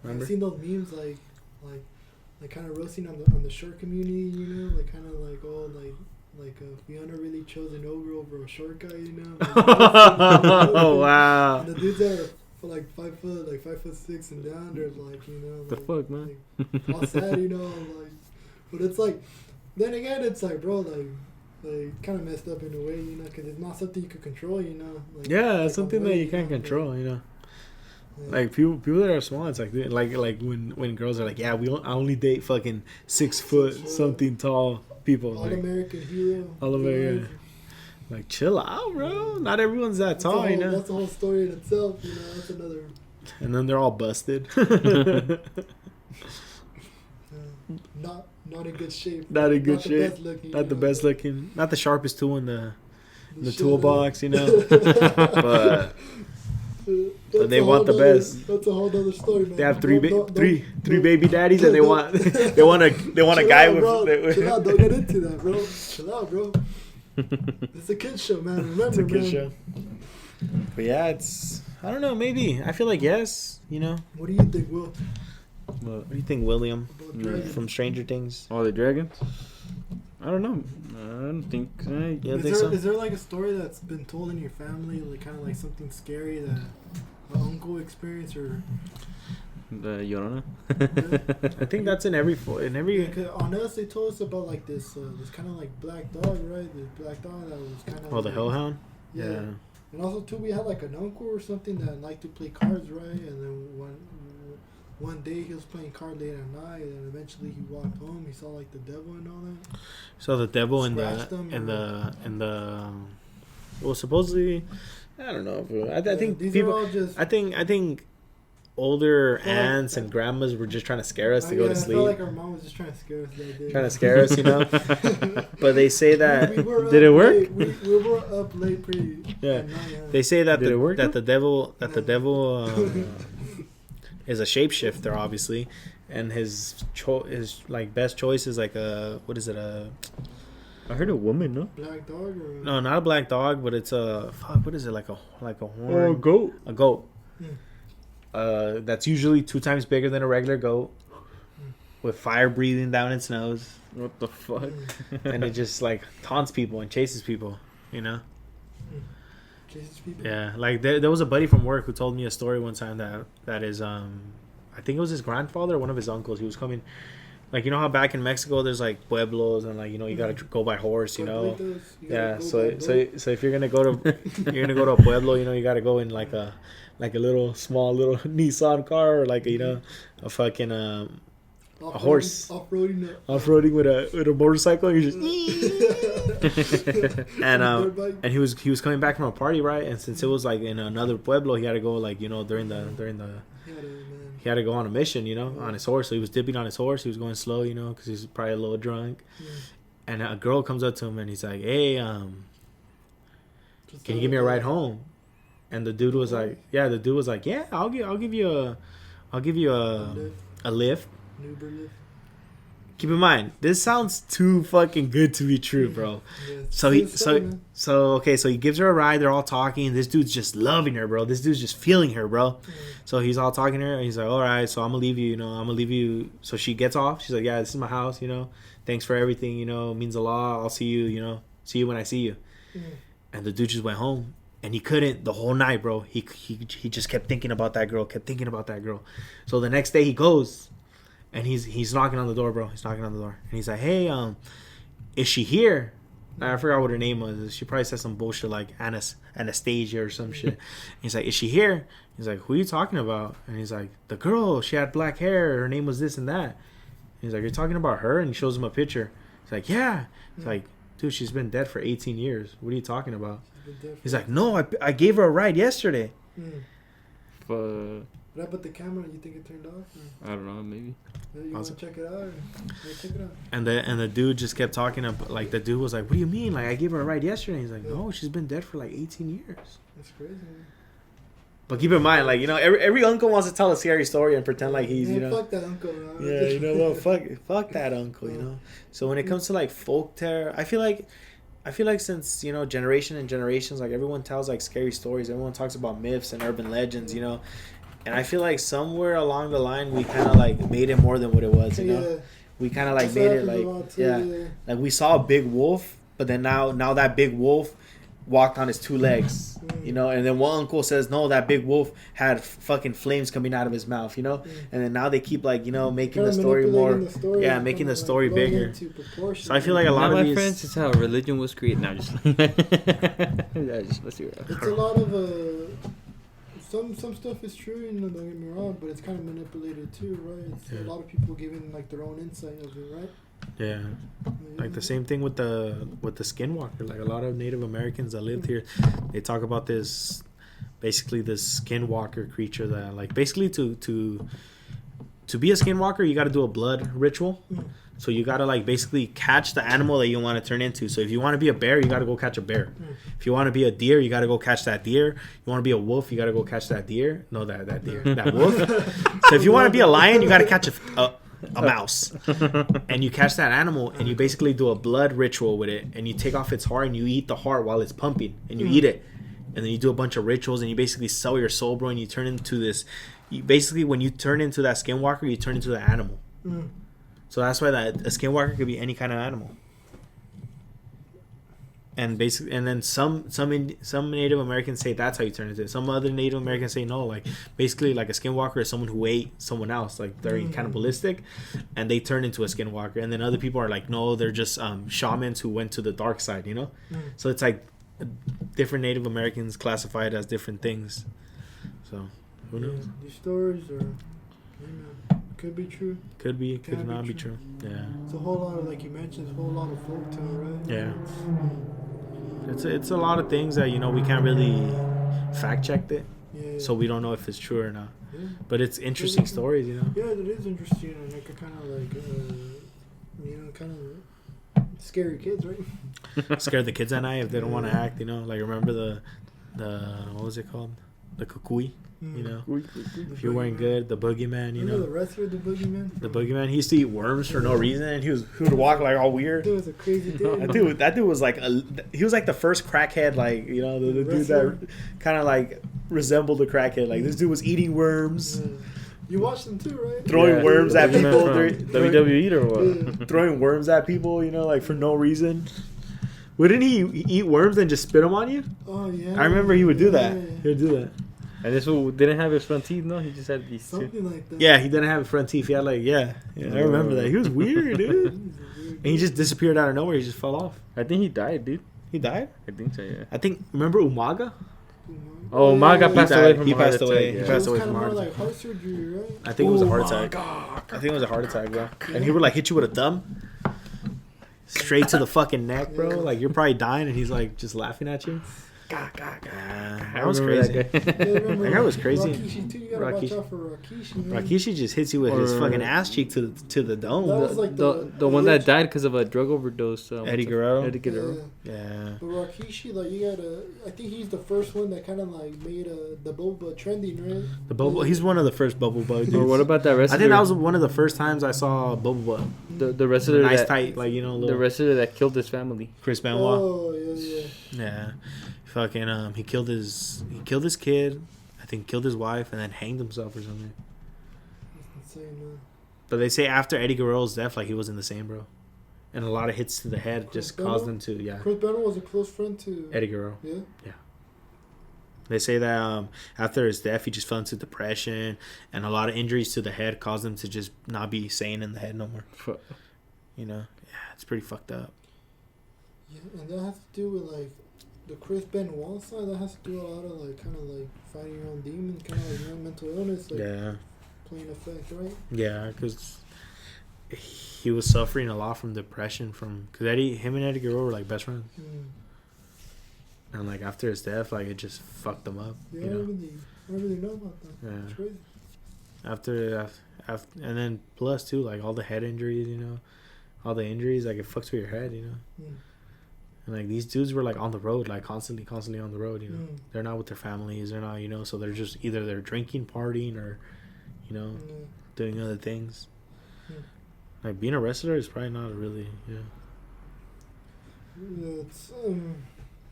I've seen those memes like kind of roasting on the short community, like kind of like Fiona really chose an ogre over a short guy, Oh wow! And the dudes are like 5 foot, like 5'6" and down. They're like, the fuck, man. Like, all sad, like. But it's like, then again, it's like, bro, like kind of messed up in a way, because it's not something you could control, Like, it's something that you can't control, Yeah. Like people that are small, it's like when girls are like, yeah, I only date fucking 6 foot something tall people. All American hero. All American. Like, chill out, bro. Not everyone's that tall, That's a whole story in itself, That's another. And then they're all busted. Not in good shape. Not in good shape. Not the best looking. Not the sharpest tool in the toolbox, But they want the best. That's a whole other story, man. They have three baby daddies, and they want a guy with. Chill out, don't get into that, bro. Chill out, bro. It's a kid's show, man. Remember, it's a kid's show. But yeah, I don't know. Maybe I feel like yes. What do you think, Will? What do you think, William, from Stranger Things? Oh, the dragons. I don't know. I don't think. Is there like a story that's been told in your family, like kind of like something scary that an uncle experienced, or? The Llorona. I think that's in every. Yeah, on us, they told us about like this kind of like black dog, right? This black dog that was kind of. Oh, the hellhound. Yeah. And also too, we had like an uncle or something that liked to play cards, right? And then one day he was playing cards late at night, and eventually he walked home. He saw like the devil and all that. So the devil and the well, supposedly I don't know, bro. I think these people. are all just. I think older aunts and grandmas were just trying to scare us to go to sleep. I felt like our mom was just trying to scare us that day. Trying to scare us, you know. But they say that did it work? We were up late, pretty. Yeah. They say that the devil is a shapeshifter, obviously, and his like best choice is like a what is it a. I heard a woman, no? Black dog or no, not a black dog, but it's a what is it like a horn? Oh, a goat. A goat. That's usually 2 times bigger than a regular goat, with fire breathing down its nose. What the fuck? And it just like taunts people and chases people, you know. chases people. Yeah, like there was a buddy from work who told me a story one time that is I think it was his grandfather or one of his uncles. He was coming. Like, you know how back in Mexico there's like pueblos and like, you know, you gotta go by horse, you know. Yeah, so if you're gonna go to a pueblo, you know, you gotta go in like a little small little Nissan car or like, you know, a fucking a horse off-roading with a motorcycle. And you're just and he was coming back from a party, right? And since it was like in another pueblo, he had to go like, you know, during the he had to go on a mission, you know, on his horse. So he was dipping on his horse. He was going slow, you know, because he was probably a little drunk. And a girl comes up to him and he's like, "Hey, can you give me a ride home?" And the dude was like, "Yeah." The dude was like, "Yeah, I'll give you a lift." Uber lift. Keep in mind, this sounds too fucking good to be true, bro. Yeah, so he gives her a ride. They're all talking. This dude's just loving her, bro. This dude's just feeling her, bro. So he's all talking to her, and he's like, "All right, so I'm gonna leave you. You know, I'm gonna leave you." So she gets off. She's like, "Yeah, this is my house. You know, thanks for everything. You know, it means a lot. I'll see you. You know, see you when I see you." And the dude just went home, and he couldn't the whole night, bro. He just kept thinking about that girl. So the next day he goes. And he's knocking on the door, bro. He's knocking on the door. And he's like, "Hey, is she here?" I forgot what her name was. She probably said some bullshit like Anastasia or some shit. And he's like, "Is she here?" He's like, "Who are you talking about?" And he's like, "The girl. She had black hair. Her name was this and that." And he's like, "You're talking about her?" And he shows him a picture. He's like, "Yeah." He's like, "Dude, she's been dead for 18 years. What are you talking about?" He's like, "No, I gave her a ride yesterday." Fuck. What about the camera? You think it turned off? I don't know, maybe. You want to check it out? Check it out. And the dude just kept talking up. Like, the dude was like, "What do you mean? Like, I gave her a ride yesterday." He's like, "No, she's been dead for like 18 years." That's crazy, man. But keep in mind, like, you know, every uncle wants to tell a scary story and pretend like he's, you know. Fuck that uncle, man. Yeah, you know what? Fuck that uncle, you know. So when it comes to like folk terror, I feel like since, you know, generation and generations, like everyone tells like scary stories. Everyone talks about myths and urban legends, you know. And I feel like somewhere along the line we kind of like made it more than what it was, you know. Yeah. We kind of like made it like like we saw a big wolf, but then now that big wolf walked on his 2 legs, you know. And then one uncle says, "No, that big wolf had fucking flames coming out of his mouth," you know. And then now they keep like, you know, making the story more, making the story bigger. So I feel like a lot of my these friends, it's how religion was created. Now just let's see. It's a lot of some stuff is true, you know, don't get me wrong, but it's kind of manipulated too, right? It's a lot of people giving like their own insight of it, right? Yeah. Like the same thing with the skinwalker. Like a lot of Native Americans that lived here, they talk about this skinwalker creature that like basically to be a skinwalker you got to do a blood ritual. So you got to like basically catch the animal that you want to turn into. So if you want to be a bear, you got to go catch a bear. If you want to be a deer, you got to go catch that deer. You want to be a wolf, you got to go catch that deer. No, that deer. That wolf. So if you want to be a lion, you got to catch a mouse. And you catch that animal and you basically do a blood ritual with it. And you take off its heart and you eat the heart while it's pumping. And you eat it. And then you do a bunch of rituals and you basically sell your soul, bro. And you turn into this. Basically, when you turn into that skinwalker, you turn into the animal. So that's why that a skinwalker could be any kind of animal. And basically, and then some Native Americans say that's how you turn into it. Some other Native Americans say no, like basically like a skinwalker is someone who ate someone else, like they're cannibalistic, and they turn into a skinwalker. And then other people are like, no, they're just shamans who went to the dark side, you know. So it's like different Native Americans classified as different things. So who knows? These stories are, could be true. Could be. It could not be true. Yeah. It's a whole lot of, like you mentioned, it's a whole lot of folktale, right? Yeah. It's a lot of things that, you know, we can't really fact checked it, so we don't know if it's true or not. Yeah. But it's interesting stories, you know. Yeah, it is interesting, and it could kind of like, kind of scare kids, right? Scare the kids at night if they don't want to act, you know. Like remember the what was it called? The kukui. You know, if you're wearing good, the boogeyman, you know. The wrestler, the boogeyman. The boogeyman. He used to eat worms for no reason, and he would walk like all weird. Dude was a crazy dude. That dude was like he was like the first crackhead, like you know, the dude that kind of like resembled a crackhead. Like this dude was eating worms. Yeah. You watched them too, right? Throwing worms at people. WWE or what? Yeah. Throwing worms at people, you know, like for no reason. Wouldn't he eat worms and just spit them on you? Oh yeah. I remember he would do that. He would do that. And this one didn't have his front teeth, no? He just had these something like that. Yeah, he didn't have front teeth. He had like, I remember that. He was weird, dude. And he just disappeared out of nowhere. He just fell off. I think he died, dude. He died? I think so, yeah. Remember Umaga? Oh, Umaga passed away from he a heart passed away. attack. He passed away from heart heart attack. Heart surgery, right? I think it was a heart attack. I think it was a heart attack, bro. And he would like hit you with a thumb. Straight to the fucking neck, bro. Like you're probably dying and he's like just laughing at you. That was crazy. That guy was crazy. Rikishi too. You gotta watch out for Rikishi. Man. Rikishi just hits you with his fucking ass cheek to the dome. That was like the one that died because of a drug overdose. Eddie Guerrero. Yeah. But Rikishi, like you gotta. I think he's the first one that kind of like made the boba trending, right? The boba. He's one of the first bubble bug dudes. Or what about that wrestler? I think that was one of the first times I saw boba bug. The wrestler nice tight, like you know, the wrestler that killed his family. Chris Benoit. Oh yeah. Yeah. Fucking he killed his kid, I think killed his wife and then hanged himself or something. That's insane, man. But they say after Eddie Guerrero's death, like he wasn't the same, bro. And a lot of hits to the head Chris just Benoit? caused him to Chris Benoit was a close friend to Eddie Guerrero. Yeah. Yeah. They say that after his death, he just fell into depression, and a lot of injuries to the head caused him to just not be sane in the head no more. You know, yeah, it's pretty fucked up. Yeah, and that has to do with like the Chris Benoit side. That has to do a lot of like kind of like fighting your own demons, kind of like mental illness, like playing effect, right? Yeah, because he was suffering a lot from depression because him and Eddie Guerrero were like best friends. And like after his death, like it just fucked him up. Yeah, I really know about that. Yeah, it's crazy. After, and then plus too, like all the head injuries, you know, all the injuries, like it fucks with your head, you know. And like these dudes were like on the road, like constantly on the road, you know. They're not with their families, they're not, you know, so they're just either they're drinking, partying, or, you know, doing other things. Like being a wrestler is probably not really, it's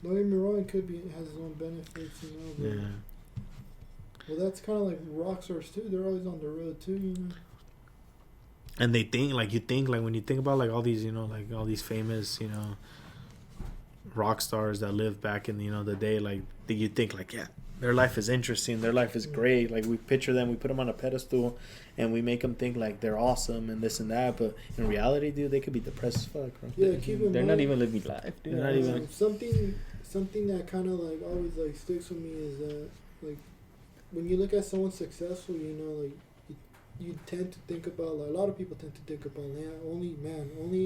don't get me wrong, it has its own benefits, you know. But, well, that's kind of like rock stars too. They're always on the road too, you know. And they think like when you think about like all these, you know, like all these famous, you know, rock stars that lived back in, you know, the day, like you think like, yeah, their life is interesting, their life is great, like we picture them, we put them on a pedestal and we make them think like they're awesome and this and that, but in reality, dude, they could be depressed as fuck, bro. Yeah, they're not even living life, dude. They're not even something that kind of like always like sticks with me is that like when you look at someone successful, you know, like you tend to think about, like a lot of people tend to think about, only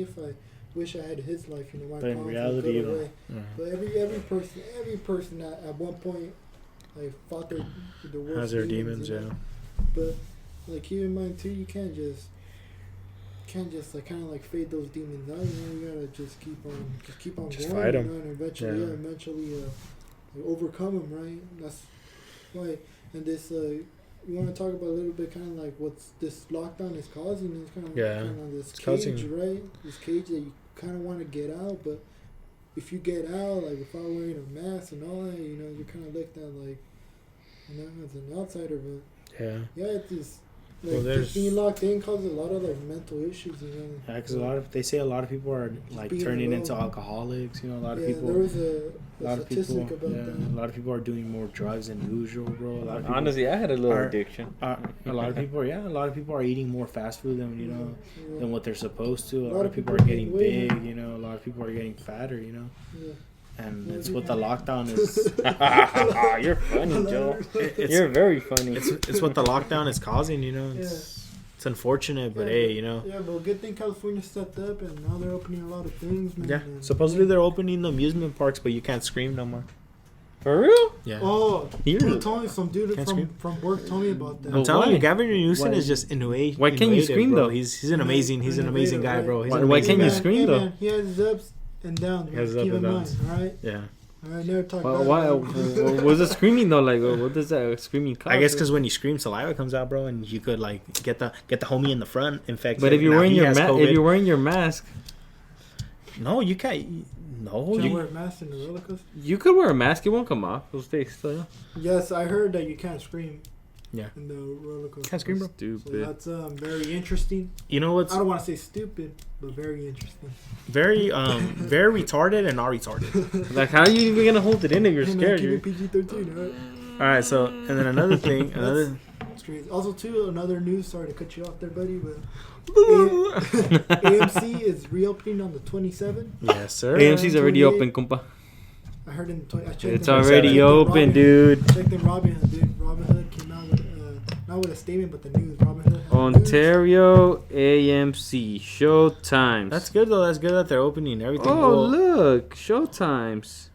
if I wish I had his life, you know, my problems would go away. But every person at one point like fought their worst has their demons, you know? But like keep in mind too, you can't just like kind of like fade those demons out. You know, you gotta just keep on just going, fight them, you know, and eventually overcome them, right? That's why. And this you want to talk about a little bit, kind of like what's this lockdown is causing. It's kind of this cage, right? This cage that you kind of want to get out, but if you get out, like without wearing a mask and all that, you know, you're kind of looked at like, you know, as an outsider. But it's just like just being locked in causes a lot of like mental issues, you know. Yeah, because they say a lot of people are like turning into alcoholics. You know, a lot of people. There was a statistic about that. A lot of people are doing more drugs than usual, bro. A lot of people honestly, I had a little addiction. A lot of people are eating more fast food than than what they're supposed to. A lot of people are getting big. You know, a lot of people are getting fatter. You know. Yeah. And it's what the lockdown is. You're funny, Joe. You're very funny. It's what the lockdown is causing, you know. It's unfortunate, but hey, you know. Yeah, but good thing California stepped up, and now they're opening a lot of things, man. Yeah, supposedly they're opening the amusement parks, but you can't scream no more. For real? Yeah. Oh, Here. bro, told me some dude Can't scream. from work told me about that. I'm telling why? you, Gavin Newsom Why? is just innovative. Why can't you scream, bro. though? He's an amazing guy, bro. He's Why- an why amazing can't you guy. scream, hey, though? Man, he has his ups and downs. He has his Keep up in and mind, downs. all right? Yeah. All right, never talk Why? about What's the screaming though? Like, what does that screaming cause? I guess because when you scream, saliva comes out, bro, and you could like get the homie in the front infected. But if you're Now wearing he your has COVID. if you're wearing your mask, no, you can't. No, You you. wear a mask in the roller coaster? you could wear a mask. It won't come off. It'll stay still. Yes, I heard that you can't scream. Yeah. In the roller coaster. Can't scream, bro. So Stupid. that's very interesting. You know what's I don't want to say stupid, but very interesting. very very retarded and not retarded. Like, how are you even gonna hold it in if you're Hey, man, scared? keep You're- it PG-13, right? All right, so and then another thing, another. That's crazy. Also, too, another news. Sorry to cut you off there, buddy, but AMC is reopening on the 27th. Yes, sir. AMC's already 28. open, compa. I heard in I checked. It's in- already checked in open, Robinhood- dude. Checked in Robinhood, dude. Robinhood came out with not with a statement, but the news. Robinhood. had news. Ontario AMC showtimes. That's good though. That's good that they're opening everything. Oh, Well, look, showtimes.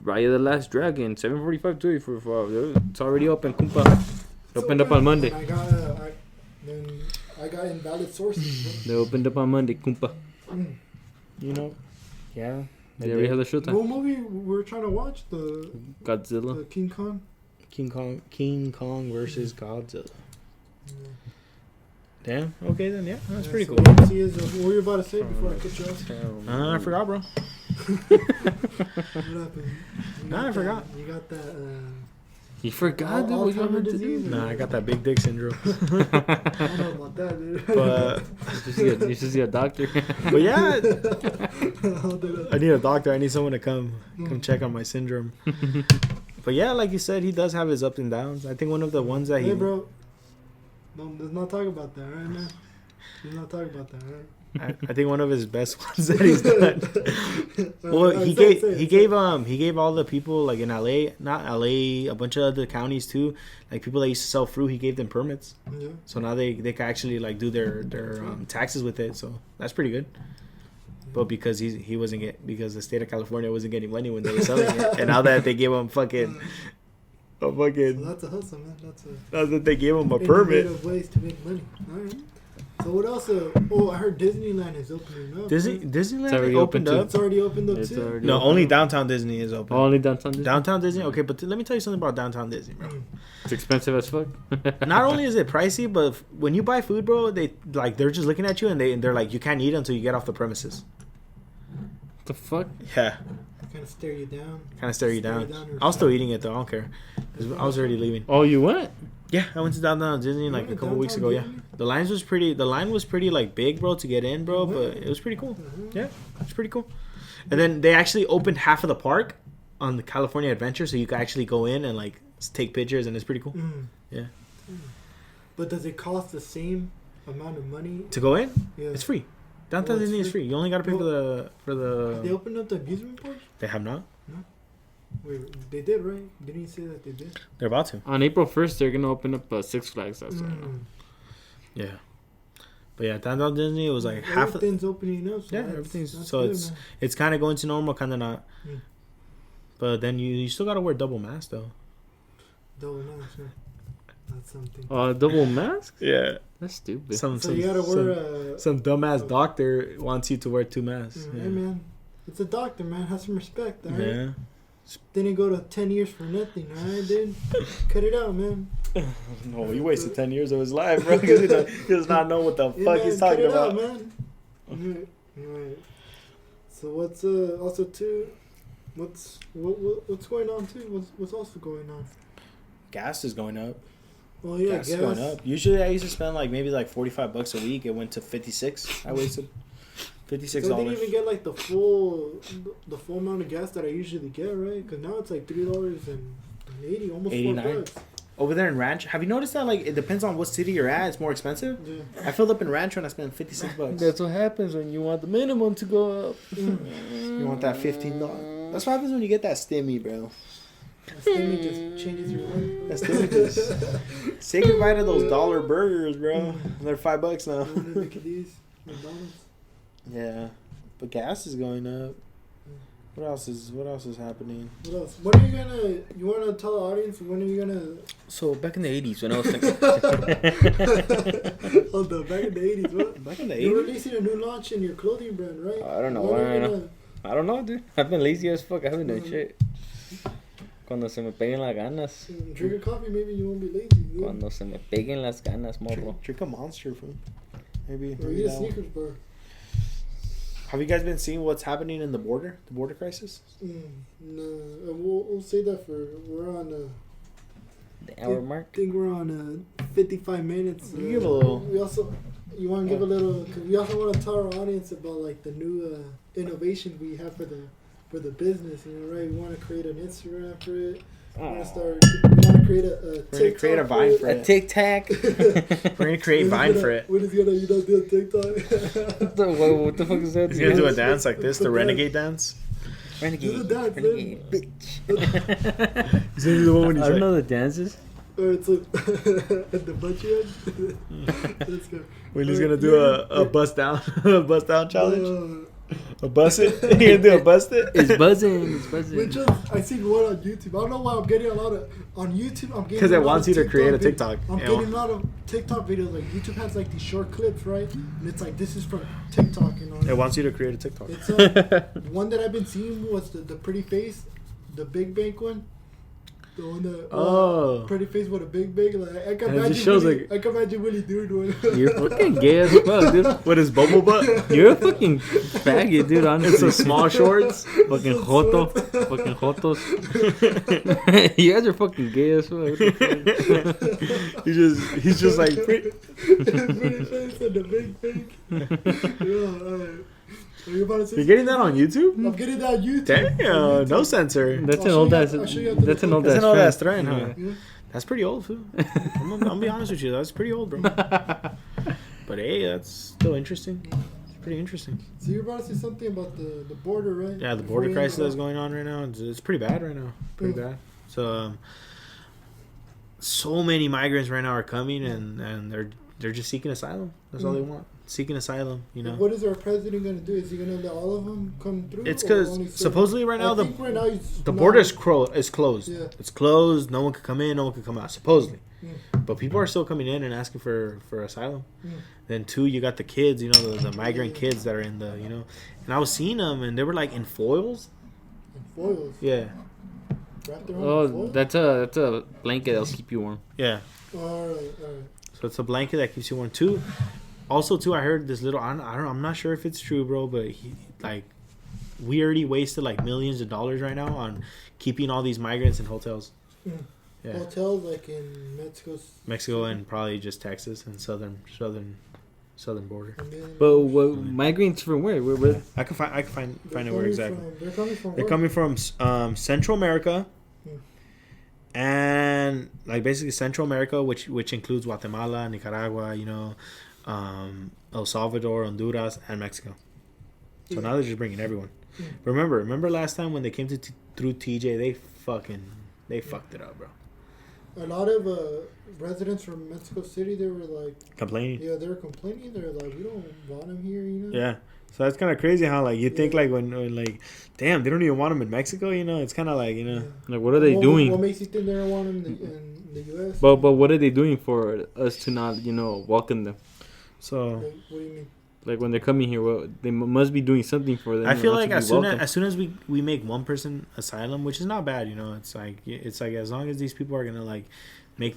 Raya the Last Dragon, 7:45 to 8:45. It's already open, compa. It opened up on Monday. And I got invalid sources. They opened up on Monday, compa. you know, yeah. They already have the What showtime. movie we're trying to watch? The Godzilla. King Kong. King Kong versus Godzilla. Damn. Okay then. Yeah, that's pretty so cool. AMC is, what were you about to say before I cut you off? I forgot, bro. What happened? Nah, I forgot. You got that. You forgot, dude. What you Alzheimer's want to disease? do? Nah, I got that big dick syndrome. I don't know about that, dude. But You should see a doctor. but yeah, I'll do that. I need a doctor. I need someone to come check on my syndrome. But yeah, like you said, he does have his ups and downs. I think one of the ones that he. Hey, bro. Let's not talk about that, right, man? Let's not talk about that, right? I think one of his best ones that he's done. Well, he gave all the people like in LA, not LA, a bunch of other counties too, like people that used to sell fruit. He gave them permits, Yeah. so now they can actually like do their taxes with it. So that's pretty good. But because he wasn't because the state of California wasn't getting money when they were selling it, and now that they gave him So that's a hustle, man. now that they gave him a permit. Innovative ways to make money. All right. So what else? I heard Disneyland is opening up. Disneyland It's already opened open, up. It's already opened up It's too. already No, open. only downtown Disney is open. Only downtown Disney? Downtown Disney. Okay, but let me tell you something about downtown Disney, bro. It's expensive as fuck. Not only is it pricey, but when you buy food, bro, they're just looking at you and they're like, you can't eat until you get off the premises. The fuck? Yeah, Kind of stare you down. kind of stare you down. or I was still eating it though. I don't care. 'Cause I was already leaving. Oh, you went? Yeah, I went to downtown Disney like a went to couple weeks ago. downtown Yeah, Disney? the line was pretty like big, bro, to get in, bro. You But went? it was pretty cool. Mhm. Yeah, it's pretty cool. And then they actually opened half of the park on the California Adventure, so you can actually go in and like take pictures, and it's pretty cool. Yeah. But does it cost the same amount of money? To go in, Yeah. it's free. Downtown Oh, it's Disney is free? free. You only gotta pay for They the. opened up the amusement park? They have not. Wait, they did, right? Didn't you say that they did? They're about to. On April 1st, they're going to open up Six Flags. That's Yeah. But yeah, downtown Disney, it was like half. Everything's opening up. So Yeah, that's- everything's that's so good, man. it's kind of going to normal, kind of not. Mm. But then you still gotta wear double mask though. Double mask, yeah. That's something. double mask? Yeah. That's stupid. Some So you gotta wear some dumbass doctor wants you to wear two masks. Hey, man. It's a doctor, man. Have some respect, alright? Yeah. Didn't go to 10 years for nothing, alright, dude? Cut it out, man. No, he wasted 10 years of his life, bro. Because he does not know what the Yeah, fuck man, he's cut talking it about. out, man. Alright. So what's also too? What's going on too? What's also going on? Gas is going up. Oh yeah, Gas is going up. Usually I used to spend like maybe like $45 a week. It went to 56. I wasted $56. So I didn't even get like the full amount of gas that I usually get, right? Because now it's like $3.80, almost 89. $4. Over there in Ranch, have you noticed that like it depends on what city you're at, it's more expensive? Yeah. I filled up in Rancho and I spent $56. That's what happens when you want the minimum to go up. You want that $15? That's what happens when you get that stimmy, bro. That stimmy just changes your life. That stimmy just say goodbye to those dollar burgers, bro. They're $5 now. Look at these McDonald's. Yeah, but gas is going up. What else is happening? What else? When are you gonna? You want to tell the audience when are you gonna? So back in the 80s when I was thinking. Hold on, back in the 80s, what? Back in the 80s? You're releasing a new launch in your clothing brand, right? I don't know. I don't know, dude. I've been lazy as fuck. I haven't done shit. Cuando se me peguen las ganas. Drink a coffee, maybe you won't be lazy. Dude. Cuando se me peguen las ganas, morro. Drink a Monster, food. Maybe. Or eat a Snickers bar. Have you guys been seeing what's happening in the border crisis? No, we'll say that we're on The hour mark. I think we're on 55 minutes. You give a little. You want to give a little? Cause we also want to tell our audience about like the new innovation we have for the business. You know, right? We want to create an Instagram for it. We want to create a TikTok. We're gonna create a Vine for it. A TikTok. We're gonna create Vine for it. When is gonna do a TikTok? What the fuck is that? He's gonna do a dance like this, the renegade dance. Renegade, bitch. He's gonna do the one when he's I don't know the dances. Alright, so at the butt end. Let's go. When he's gonna do a bust down, challenge. A bust it? You gonna do a bust it? It's buzzing. Which I seen one on YouTube. I don't know why I'm getting a lot of on YouTube. I'm getting because it wants you to create a TikTok. I'm getting a lot of TikTok videos. Like YouTube has like these short clips, right? And it's like this is from TikTok, you know. It wants you to create a TikTok. It's one that I've been seeing was the pretty face, the big bank one. The one that pretty face with a big like I can imagine Willie doing one. You're fucking gay as fuck, dude. With his bubble butt. You're a fucking faggot, dude. Honestly, it's some small shorts. Fucking joto, fucking jotos. You guys are fucking gay as fuck. He's just like pretty face and the big bank. Yeah. You're getting that on YouTube? I'm getting that on YouTube. Damn, no censor. That's an old ass. That's an old ass trend, huh? Yeah. That's pretty old, fool. I'm gonna be honest with you. That's pretty old, bro. But hey, that's still interesting. It's pretty interesting. So you're about to say something about the border, right? Yeah, the border crisis that's going on right now. It's pretty bad right now. Pretty bad. So, so many migrants right now are coming, and they're just seeking asylum. That's all they want. Seeking asylum, you know. What is our president going to do? Is he going to let all of them come through? It's because supposedly right now the border is closed. Yeah. It's closed. No one can come in. No one can come out. Supposedly, but people are still coming in and asking for asylum. Then two, you got the kids. You know, the migrant kids that are in the and I was seeing them and they were like in foils. In foils. Yeah. Oh, that's a blanket that'll keep you warm. Yeah. All right. So it's a blanket that keeps you warm too. Also, too, I heard this little. I'm not sure if it's true, bro. But we already wasted like millions of dollars right now on keeping all these migrants in hotels. Yeah. Hotels like in Mexico and probably just Texas and southern border. But migrants from where? Where? I can find out where exactly. They're coming from Central America. And like basically Central America, which includes Guatemala, Nicaragua, El Salvador, Honduras, and Mexico. So now they're just bringing everyone. Remember last time when they came through TJ, they fucked it up, bro. A lot of residents from Mexico City, they were like complaining. Yeah, they were complaining. They're like, we don't want them here, Yeah. So that's kind of crazy how like you think like when like, damn, they don't even want them in Mexico. It's kind of like like what are they doing? What makes you think they don't want them in the U.S.? But what are they doing for us to not welcome them? So what do you mean? Like when they're coming here, they must be doing something for them. I feel like as soon as we make one person asylum, which is not bad, it's like as long as these people are gonna like make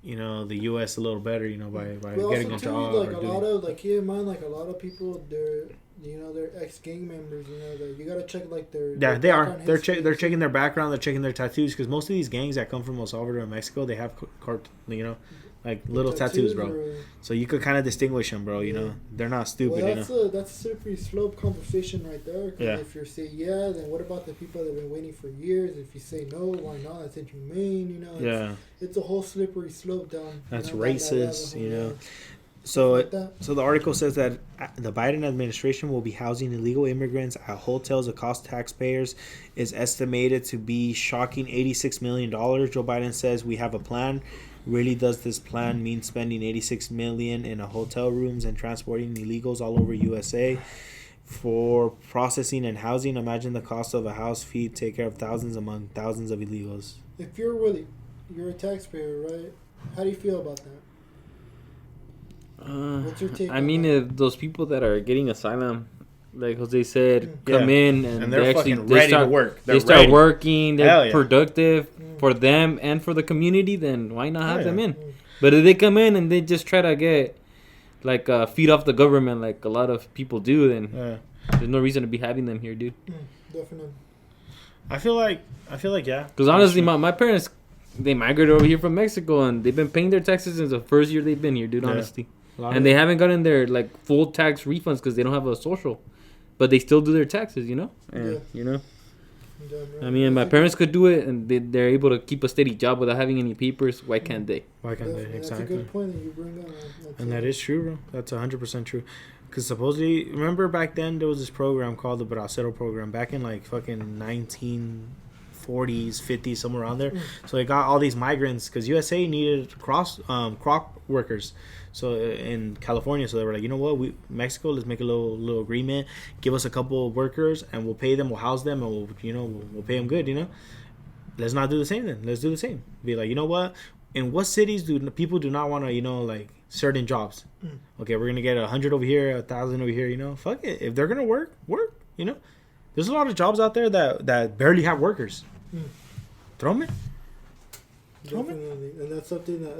the U.S. a little better, by getting a job. Like keep in mind, like a lot of people, they're ex gang members. That you gotta check like their they are. They're checking their background. They're checking their tattoos because most of these gangs that come from El Salvador and Mexico, they have like little tattoos, bro. So you could kind of distinguish them, bro. They're not stupid. Well, that's a slippery slope conversation right there. Cause if you say then what about the people that have been waiting for years? If you say no, why not? That's inhumane. It's a whole slippery slope down. That's racist. So the article says that the Biden administration will be housing illegal immigrants at hotels. The cost to taxpayers is estimated to be shocking $86 million. Joe Biden says we have a plan. Really does this plan mean spending $86 million in hotel rooms and transporting illegals all over USA? For processing and housing, imagine the cost of a house fee take care of thousands among thousands of illegals. If you're Willie, you're a taxpayer, right? How do you feel about that? What's your take? I mean, if those people that are getting asylum, like Jose said, Yeah. come in and they're they actually fucking ready to work. They start ready. working. They're Hell yeah. productive for them and for the community. Then why not have Hell them yeah. in? But if they come in and they just try to get like feed off the government, like a lot of people do, then there's no reason to be having them here, dude. Definitely. I feel like yeah. Because honestly, my parents, they migrated over here from Mexico and they've been paying their taxes since the first year they've been here, dude. Honestly, and they haven't gotten their like full tax refunds because they don't have a social, but they still do their taxes, you know. And you know, I mean, my parents could do it, and they're able to keep a steady job without having any papers. Why can't they? Why can't they? That's Exactly. a good point that you bring up. And that is true, bro. That's 100% true. Because supposedly, remember back then there was this program called the Bracero program back in like fucking 1940s, 50s, somewhere around there. So they got all these migrants because USA needed crop workers. So in California, so they were like, you know what, Mexico, let's make a little agreement, give us a couple of workers, and we'll pay them, we'll house them, and we'll pay them good, you know. Let's not do the same then. Let's do the same. Be like, you know what? In what cities do people do not want to, like certain jobs? Okay, we're gonna get 100 over here, 1,000 over here. You know, fuck it. If they're gonna work. You know, there's a lot of jobs out there that barely have workers. Throw them in. Definitely, and that's something that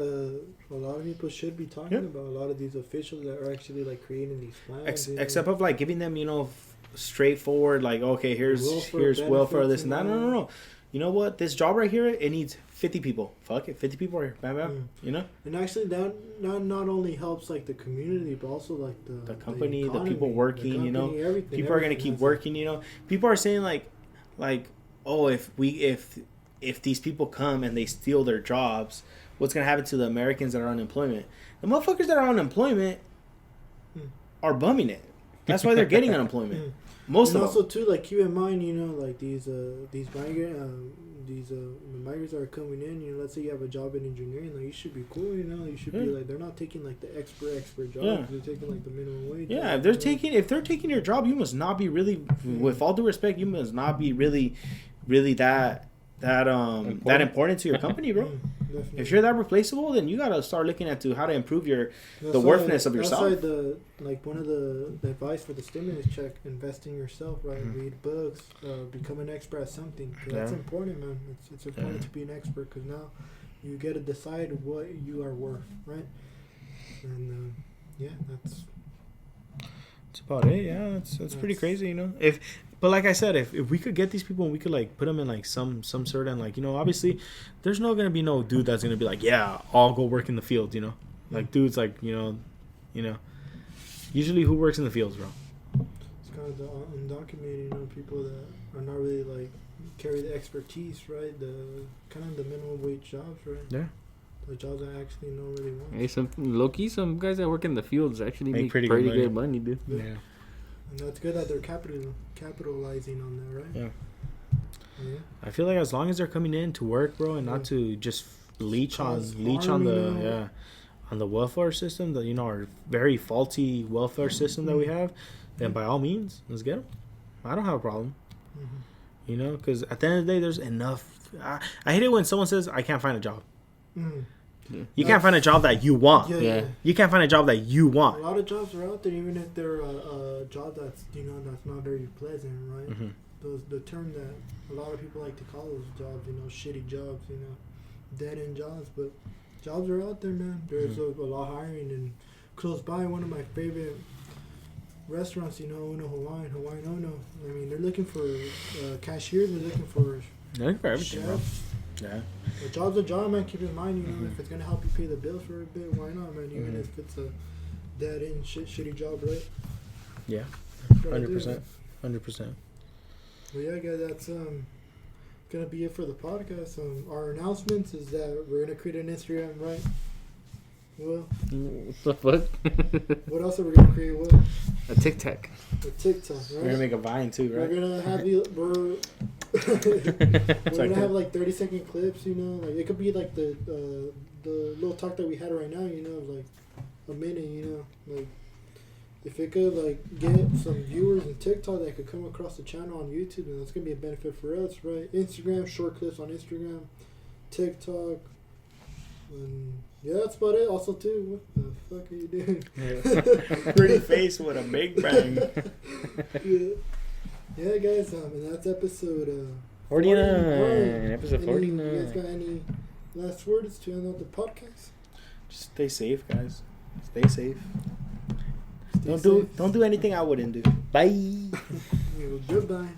a lot of people should be talking about. A lot of these officials that are actually like creating these plans, except of like giving them, straightforward, like, okay, here's welfare, this and that. No. You know what? This job right here, it needs 50 people. Fuck it, 50 people are here. Bam, bam. You know. And actually, that not only helps like the community, but also like the company, the economy, people working. company, everything. People are gonna keep working. People are saying like, oh, if these people come and they steal their jobs, what's gonna happen to the Americans that are on unemployment? The motherfuckers that are on unemployment are bumming it. That's why they're getting unemployment. Most of them. Also, too, like keep in mind, like these migrants that are coming in. Let's say you have a job in engineering, like you should be cool. You should be like, they're not taking like the expert jobs. Yeah. They're taking like the minimum wage. Yeah, if they're taking your job, you must not be really, with all due respect, you must not be really that important to your company, bro. If you're that replaceable, then you gotta start looking at how to improve the worthiness of yourself. That's why one of the advice for the stimulus check: invest in yourself, right? Read books, become an expert at something. That's important, man. It's important to be an expert because now you get to decide what you are worth, right? And that's about it. Yeah, that's pretty crazy, But like I said, if we could get these people and we could like put them in like some certain like, obviously there's not gonna be no dude that's gonna be like, yeah, I'll go work in the field, like dudes like usually who works in the fields, bro? It's kind of the undocumented, people that are not really like carry the expertise, right? The kind of the minimum wage jobs, right? Yeah. The jobs that actually nobody wants. Hey, some guys that work in the fields actually make pretty good money, dude. Yeah. And that's good that they're capitalizing on that, right? Yeah. I feel like as long as they're coming in to work, bro, and not to just leech on the welfare system, that our very faulty welfare system that we have, then by all means, let's get them. I don't have a problem. Because at the end of the day, there's enough. I hate it when someone says, I can't find a job. You can't find a job that you want. You can't find a job that you want. A lot of jobs are out there, even if they're a job that's that's not very pleasant, right? The term that a lot of people like to call those jobs, shitty jobs, dead end jobs. But jobs are out there, man. There's a lot of hiring, and close by one of my favorite restaurants, Uno Hawaiian Uno. I mean, they're looking for cashiers. They're looking for everything, bro. Yeah. A job's a job, man. Keep in mind, if it's gonna help you pay the bills for a bit, why not, man? Even if it's a dead end shitty job, right? Yeah. 100%. 100%. Well, yeah, guys, that's gonna be it for the podcast. Our announcements is that we're gonna create an Instagram, right? Well, what the fuck? What else are we gonna create? What? A TikTok. A TikTok, right? We're gonna make a Vine too, right? We're gonna have we're gonna have like 30-second clips, like it could be like the little talk that we had right now, like a minute, like if it could like get some viewers in TikTok that could come across the channel on YouTube, then that's gonna be a benefit for us, right? Instagram, short clips on Instagram, TikTok, and yeah, that's about it. Also, too, what the fuck are you doing? Yeah. Pretty face with a big bang. Yeah, guys. And that's episode 49. Episode 49. You guys got any last words to end out the podcast? Just stay safe, guys. Stay safe. Don't do anything I wouldn't do. Bye. Goodbye.